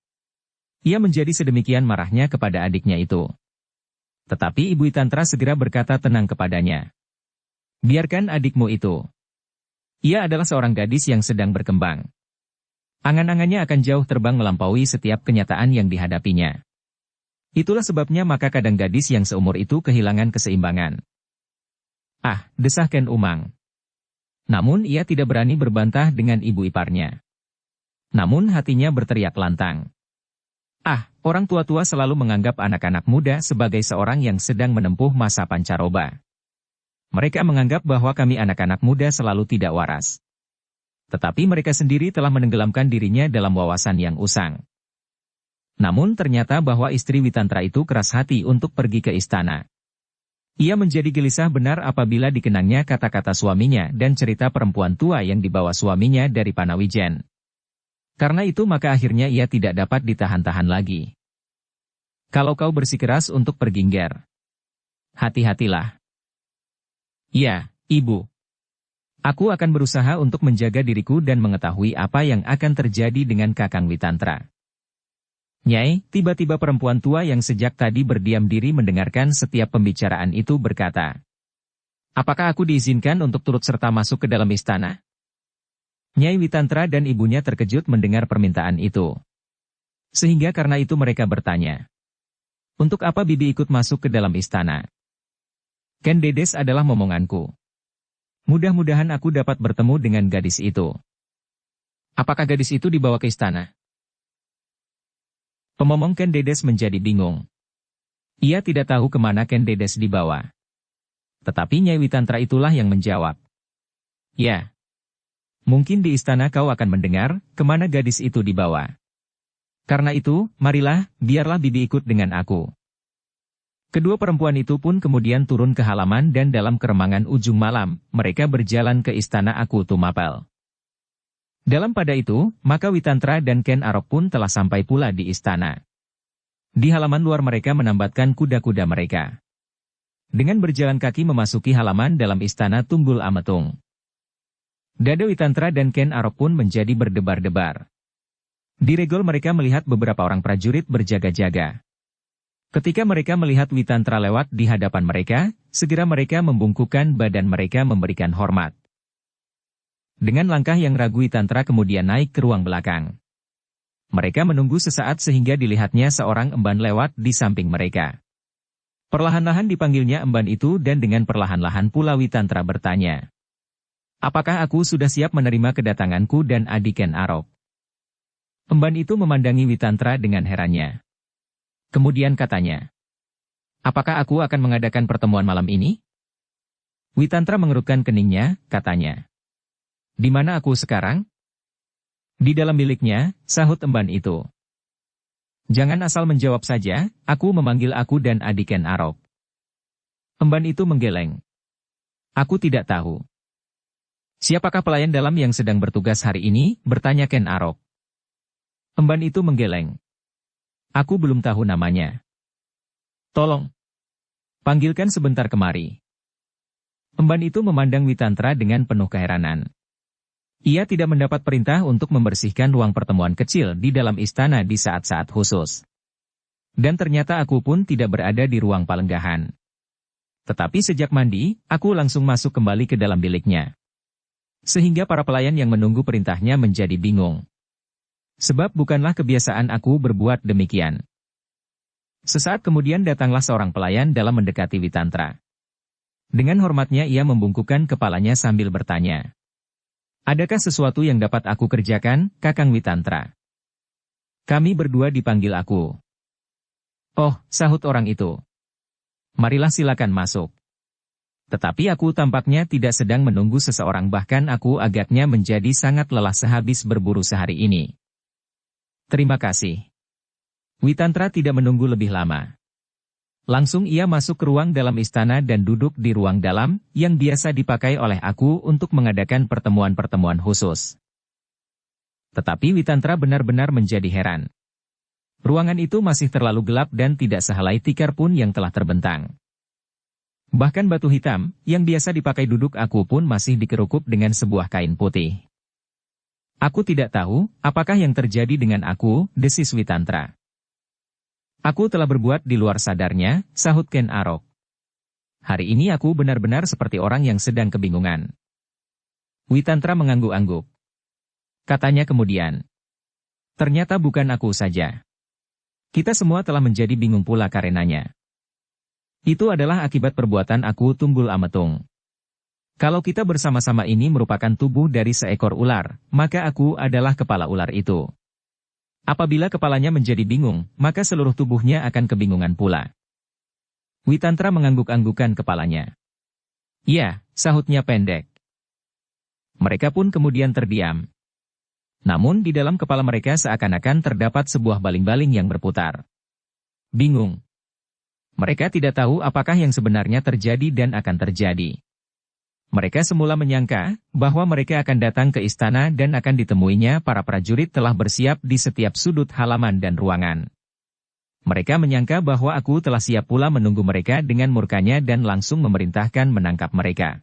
Ia menjadi sedemikian marahnya kepada adiknya itu. Tetapi Ibu Witantra segera berkata tenang kepadanya. Biarkan adikmu itu. Ia adalah seorang gadis yang sedang berkembang. Angan-angannya akan jauh terbang melampaui setiap kenyataan yang dihadapinya. Itulah sebabnya maka kadang gadis yang seumur itu kehilangan keseimbangan. Ah, desah Ken Umang. Namun ia tidak berani berbantah dengan ibu iparnya. Namun hatinya berteriak lantang. Ah, orang tua-tua selalu menganggap anak-anak muda sebagai seorang yang sedang menempuh masa pancaroba. Mereka menganggap bahwa kami anak-anak muda selalu tidak waras. Tetapi mereka sendiri telah menenggelamkan dirinya dalam wawasan yang usang. Namun ternyata bahwa istri Witantra itu keras hati untuk pergi ke istana. Ia menjadi gelisah benar apabila dikenangnya kata-kata suaminya dan cerita perempuan tua yang dibawa suaminya dari Panawijen. Karena itu maka akhirnya ia tidak dapat ditahan-tahan lagi. Kalau kau bersikeras untuk pergi Nger, hati-hatilah. Ya, Ibu. Aku akan berusaha untuk menjaga diriku dan mengetahui apa yang akan terjadi dengan Kakang Witantra. Nyai, tiba-tiba perempuan tua yang sejak tadi berdiam diri mendengarkan setiap pembicaraan itu berkata, apakah aku diizinkan untuk turut serta masuk ke dalam istana? Nyai Witantra dan ibunya terkejut mendengar permintaan itu. Sehingga karena itu mereka bertanya, untuk apa Bibi ikut masuk ke dalam istana? Ken Dedes adalah momonganku. Mudah-mudahan aku dapat bertemu dengan gadis itu. Apakah gadis itu dibawa ke istana? Pemomong Ken Dedes menjadi bingung. Ia tidak tahu kemana Ken Dedes dibawa. Tetapi Nyai Witantra itulah yang menjawab. Ya. Mungkin di istana kau akan mendengar kemana gadis itu dibawa. Karena itu, marilah, biarlah Bibi ikut dengan aku. Kedua perempuan itu pun kemudian turun ke halaman dan dalam keremangan ujung malam, mereka berjalan ke istana Aku Tumapel. Dalam pada itu, maka Witantra dan Ken Arok pun telah sampai pula di istana. Di halaman luar mereka menambatkan kuda-kuda mereka. Dengan berjalan kaki memasuki halaman dalam istana Tunggul Ametung. Dada Witantra dan Ken Arok pun menjadi berdebar-debar. Di regol mereka melihat beberapa orang prajurit berjaga-jaga. Ketika mereka melihat Witantra lewat di hadapan mereka, segera mereka membungkukkan badan mereka memberikan hormat. Dengan langkah yang ragu Witantra kemudian naik ke ruang belakang. Mereka menunggu sesaat sehingga dilihatnya seorang emban lewat di samping mereka. Perlahan-lahan dipanggilnya emban itu dan dengan perlahan-lahan pula Witantra bertanya. Apakah aku sudah siap menerima kedatanganku dan adik Ken Arok? Emban itu memandangi Witantra dengan herannya. Kemudian katanya. Apakah aku akan mengadakan pertemuan malam ini? Witantra mengerutkan keningnya, katanya. Di mana aku sekarang? Di dalam biliknya, sahut emban itu. Jangan asal menjawab saja, aku memanggil aku dan adik Ken Arok. Emban itu menggeleng. Aku tidak tahu. Siapakah pelayan dalam yang sedang bertugas hari ini? Bertanya Ken Arok. Emban itu menggeleng. Aku belum tahu namanya. Tolong. Panggilkan sebentar kemari. Emban itu memandang Witantra dengan penuh keheranan. Ia tidak mendapat perintah untuk membersihkan ruang pertemuan kecil di dalam istana di saat-saat khusus. Dan ternyata aku pun tidak berada di ruang palenggahan. Tetapi sejak mandi, aku langsung masuk kembali ke dalam biliknya. Sehingga para pelayan yang menunggu perintahnya menjadi bingung. Sebab bukanlah kebiasaan aku berbuat demikian. Sesaat kemudian datanglah seorang pelayan dalam mendekati Witantra. Dengan hormatnya ia membungkukkan kepalanya sambil bertanya. Adakah sesuatu yang dapat aku kerjakan, Kakang Witantra? Kami berdua dipanggil aku. Oh, sahut orang itu. Marilah silakan masuk. Tetapi aku tampaknya tidak sedang menunggu seseorang bahkan aku agaknya menjadi sangat lelah sehabis berburu sehari ini. Terima kasih. Witantra tidak menunggu lebih lama. Langsung ia masuk ke ruang dalam istana dan duduk di ruang dalam, yang biasa dipakai oleh aku untuk mengadakan pertemuan-pertemuan khusus. Tetapi Witantra benar-benar menjadi heran. Ruangan itu masih terlalu gelap dan tidak sehelai tikar pun yang telah terbentang. Bahkan batu hitam, yang biasa dipakai duduk aku pun masih dikerukup dengan sebuah kain putih. Aku tidak tahu, apakah yang terjadi dengan aku, desis Witantra. Aku telah berbuat di luar sadarnya, sahut Ken Arok. Hari ini aku benar-benar seperti orang yang sedang kebingungan. Witantra mengangguk-angguk. Katanya kemudian. Ternyata bukan aku saja. Kita semua telah menjadi bingung pula karenanya. Itu adalah akibat perbuatan aku Tunggul Ametung. Kalau kita bersama-sama ini merupakan tubuh dari seekor ular, maka aku adalah kepala ular itu. Apabila kepalanya menjadi bingung, maka seluruh tubuhnya akan kebingungan pula. Witantra mengangguk-anggukan kepalanya. Ya, sahutnya pendek. Mereka pun kemudian terdiam. Namun di dalam kepala mereka seakan-akan terdapat sebuah baling-baling yang berputar. Bingung. Mereka tidak tahu apakah yang sebenarnya terjadi dan akan terjadi. Mereka semula menyangka bahwa mereka akan datang ke istana dan akan ditemuinya para prajurit telah bersiap di setiap sudut halaman dan ruangan. Mereka menyangka bahwa aku telah siap pula menunggu mereka dengan murkanya dan langsung memerintahkan menangkap mereka.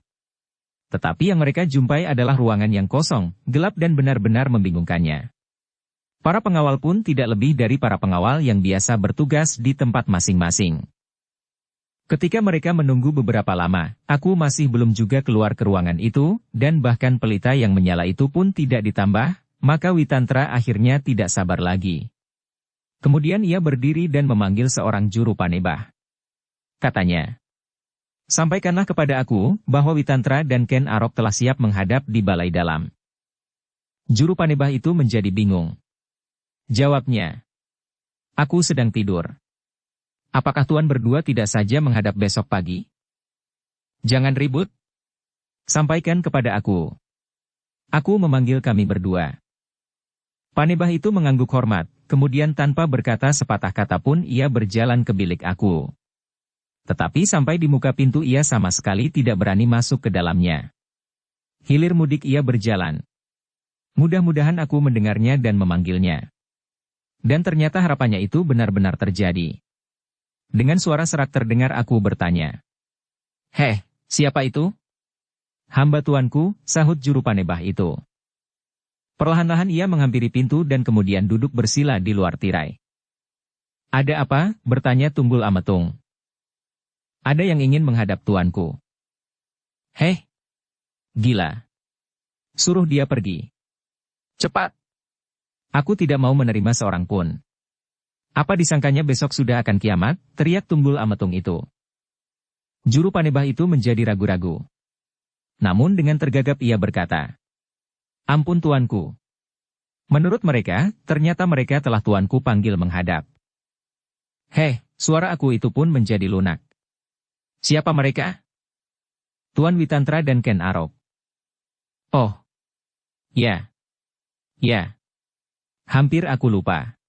Tetapi yang mereka jumpai adalah ruangan yang kosong, gelap dan benar-benar membingungkannya. Para pengawal pun tidak lebih dari para pengawal yang biasa bertugas di tempat masing-masing. Ketika mereka menunggu beberapa lama, aku masih belum juga keluar ke ruangan itu, dan bahkan pelita yang menyala itu pun tidak ditambah, maka Witantra akhirnya tidak sabar lagi. Kemudian ia berdiri dan memanggil seorang juru panebah. Katanya, sampaikanlah kepada aku, bahwa Witantra dan Ken Arok telah siap menghadap di balai dalam. Juru panebah itu menjadi bingung. Jawabnya, aku sedang tidur. Apakah Tuan berdua tidak saja menghadap besok pagi? Jangan ribut. Sampaikan kepada aku. Aku memanggil kami berdua. Panebah itu mengangguk hormat, kemudian tanpa berkata sepatah kata pun ia berjalan ke bilik aku. Tetapi sampai di muka pintu ia sama sekali tidak berani masuk ke dalamnya. Hilir mudik ia berjalan. Mudah-mudahan aku mendengarnya dan memanggilnya. Dan ternyata harapannya itu benar-benar terjadi. Dengan suara serak terdengar aku bertanya. Heh, siapa itu? Hamba tuanku, sahut juru panebah itu. Perlahan-lahan ia menghampiri pintu dan kemudian duduk bersila di luar tirai. Ada apa? Bertanya Tunggul Ametung. Ada yang ingin menghadap tuanku. Heh, gila. Suruh dia pergi. Cepat. Aku tidak mau menerima seorang pun. Apa disangkanya besok sudah akan kiamat, teriak Tunggul Ametung itu. Juru Panebah itu menjadi ragu-ragu. Namun dengan tergagap ia berkata, "Ampun tuanku. Menurut mereka, ternyata mereka telah tuanku panggil menghadap." Heh, suara aku itu pun menjadi lunak. Siapa mereka? Tuan Witantra dan Ken Arok. Oh. Ya. Ya. Hampir aku lupa.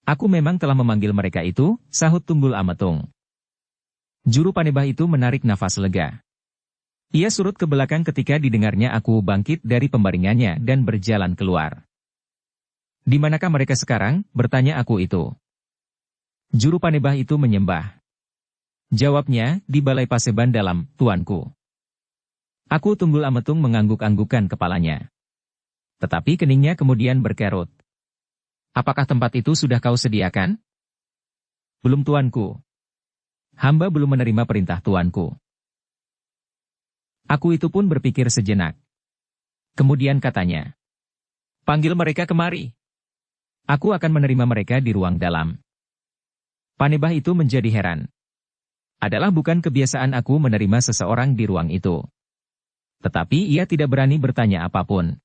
Aku memang telah memanggil mereka itu, sahut Tunggul Ametung. Juru Panebah itu menarik nafas lega. Ia surut ke belakang ketika didengarnya aku bangkit dari pembaringannya dan berjalan keluar. Di manakah mereka sekarang? Bertanya aku itu. Juru Panebah itu menyembah. Jawabnya, di Balai Paseban Dalam, tuanku. Aku Tunggul Ametung mengangguk-anggukkan kepalanya. Tetapi keningnya kemudian berkerut. Apakah tempat itu sudah kau sediakan? Belum tuanku. Hamba belum menerima perintah tuanku. Aku itu pun berpikir sejenak. Kemudian katanya. Panggil mereka kemari. Aku akan menerima mereka di ruang dalam. Panebah itu menjadi heran. Adalah bukan kebiasaan aku menerima seseorang di ruang itu. Tetapi ia tidak berani bertanya apapun.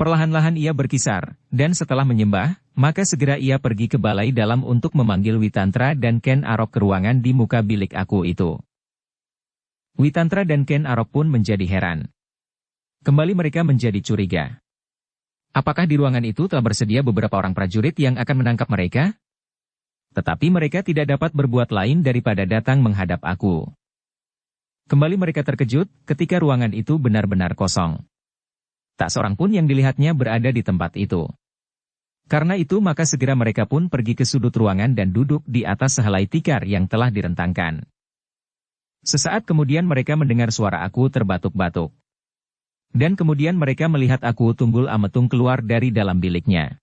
Perlahan-lahan ia berkisar, dan setelah menyembah, maka segera ia pergi ke balai dalam untuk memanggil Witantra dan Ken Arok ke ruangan di muka bilik aku itu. Witantra dan Ken Arok pun menjadi heran. Kembali mereka menjadi curiga. Apakah di ruangan itu telah bersedia beberapa orang prajurit yang akan menangkap mereka? Tetapi mereka tidak dapat berbuat lain daripada datang menghadap aku. Kembali mereka terkejut ketika ruangan itu benar-benar kosong. Tak seorang pun yang dilihatnya berada di tempat itu. Karena itu maka segera mereka pun pergi ke sudut ruangan dan duduk di atas sehelai tikar yang telah direntangkan. Sesaat kemudian mereka mendengar suara aku terbatuk-batuk. Dan kemudian mereka melihat aku Tunggul Ametung keluar dari dalam biliknya.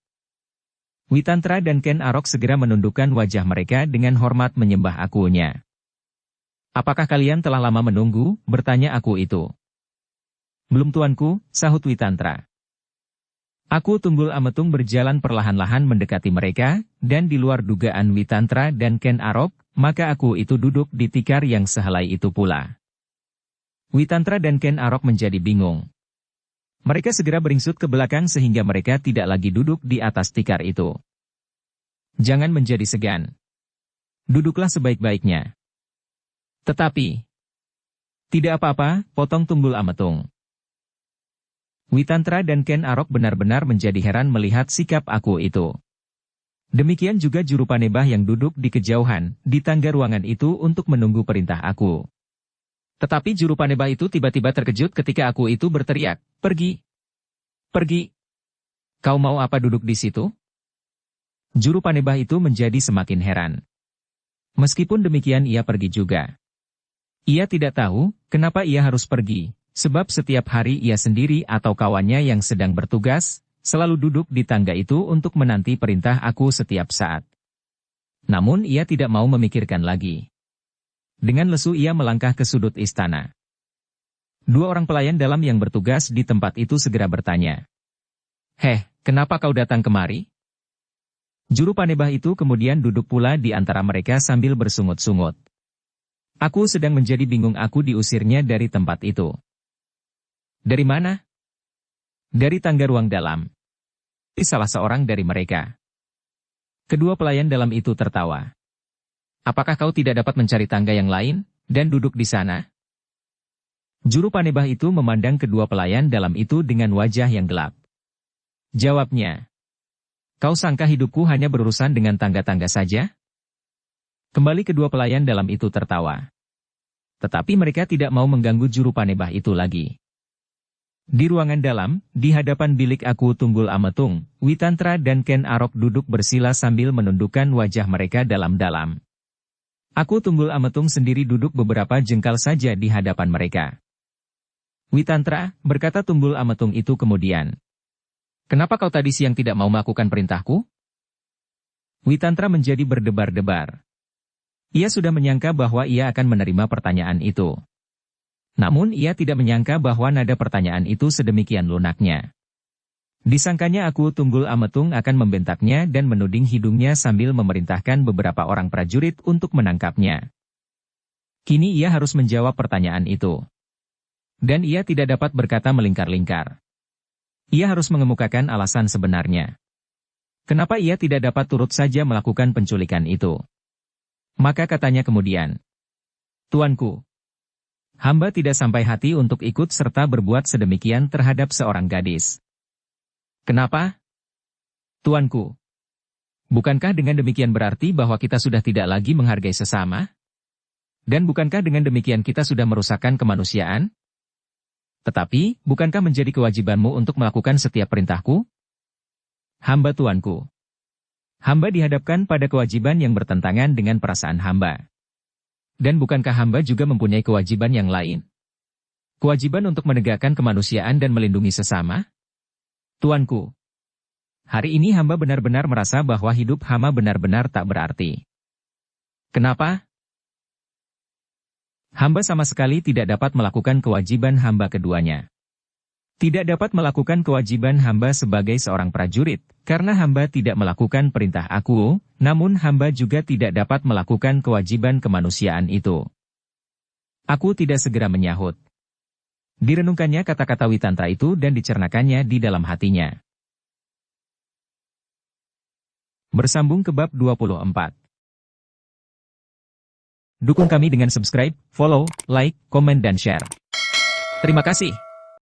Witantra dan Ken Arok segera menundukkan wajah mereka dengan hormat menyembah akunya. Apakah kalian telah lama menunggu? Bertanya aku itu. Belum tuanku, sahut Witantra. Aku Tunggul Ametung berjalan perlahan-lahan mendekati mereka, dan di luar dugaan Witantra dan Ken Arok, maka aku itu duduk di tikar yang sehelai itu pula. Witantra dan Ken Arok menjadi bingung. Mereka segera beringsut ke belakang sehingga mereka tidak lagi duduk di atas tikar itu. Jangan menjadi segan. Duduklah sebaik-baiknya. Tetapi, tidak apa-apa, potong Tunggul Ametung. Witantra dan Ken Arok benar-benar menjadi heran melihat sikap aku itu. Demikian juga juru Panebah yang duduk di kejauhan, di tangga ruangan itu untuk menunggu perintah aku. Tetapi juru Panebah itu tiba-tiba terkejut ketika aku itu berteriak, "Pergi! Pergi! Kau mau apa duduk di situ?" Juru Panebah itu menjadi semakin heran. Meskipun demikian ia pergi juga. Ia tidak tahu, kenapa ia harus pergi. Sebab setiap hari ia sendiri atau kawannya yang sedang bertugas, selalu duduk di tangga itu untuk menanti perintah aku setiap saat. Namun ia tidak mau memikirkan lagi. Dengan lesu ia melangkah ke sudut istana. Dua orang pelayan dalam yang bertugas di tempat itu segera bertanya. "Heh, kenapa kau datang kemari?" Juru Panebah itu kemudian duduk pula di antara mereka sambil bersungut-sungut. Aku sedang menjadi bingung aku diusirnya dari tempat itu. Dari mana? Dari tangga ruang dalam. Salah seorang dari mereka. Kedua pelayan dalam itu tertawa. Apakah kau tidak dapat mencari tangga yang lain, dan duduk di sana? Juru Panebah itu memandang kedua pelayan dalam itu dengan wajah yang gelap. Jawabnya. Kau sangka hidupku hanya berurusan dengan tangga-tangga saja? Kembali kedua pelayan dalam itu tertawa. Tetapi mereka tidak mau mengganggu juru Panebah itu lagi. Di ruangan dalam, di hadapan bilik aku Tunggul Ametung, Witantra dan Ken Arok duduk bersila sambil menundukkan wajah mereka dalam-dalam. Aku Tunggul Ametung sendiri duduk beberapa jengkal saja di hadapan mereka. Witantra, berkata Tunggul Ametung itu kemudian. Kenapa kau tadi siang tidak mau melakukan perintahku? Witantra menjadi berdebar-debar. Ia sudah menyangka bahwa ia akan menerima pertanyaan itu. Namun ia tidak menyangka bahwa nada pertanyaan itu sedemikian lunaknya. Disangkanya Aku Tunggul Ametung akan membentaknya dan menuding hidungnya sambil memerintahkan beberapa orang prajurit untuk menangkapnya. Kini ia harus menjawab pertanyaan itu. Dan ia tidak dapat berkata melingkar-lingkar. Ia harus mengemukakan alasan sebenarnya. Kenapa ia tidak dapat turut saja melakukan penculikan itu? Maka katanya kemudian, "Tuanku, hamba tidak sampai hati untuk ikut serta berbuat sedemikian terhadap seorang gadis." "Kenapa?" "Tuanku, bukankah dengan demikian berarti bahwa kita sudah tidak lagi menghargai sesama? Dan bukankah dengan demikian kita sudah merusakkan kemanusiaan? Tetapi, bukankah menjadi kewajibanmu untuk melakukan setiap perintahku?" "Hamba tuanku. Hamba dihadapkan pada kewajiban yang bertentangan dengan perasaan hamba. Dan bukankah hamba juga mempunyai kewajiban yang lain? Kewajiban untuk menegakkan kemanusiaan dan melindungi sesama? Tuanku, hari ini hamba benar-benar merasa bahwa hidup hamba benar-benar tak berarti." "Kenapa?" "Hamba sama sekali tidak dapat melakukan kewajiban hamba keduanya. Tidak dapat melakukan kewajiban hamba sebagai seorang prajurit, karena hamba tidak melakukan perintah Aku, namun hamba juga tidak dapat melakukan kewajiban kemanusiaan itu." Aku tidak segera menyahut. Direnungkannya kata-kata Witantra itu dan dicernakannya di dalam hatinya. Bersambung ke bab 24. Dukung kami dengan subscribe, follow, like, komen dan share. Terima kasih.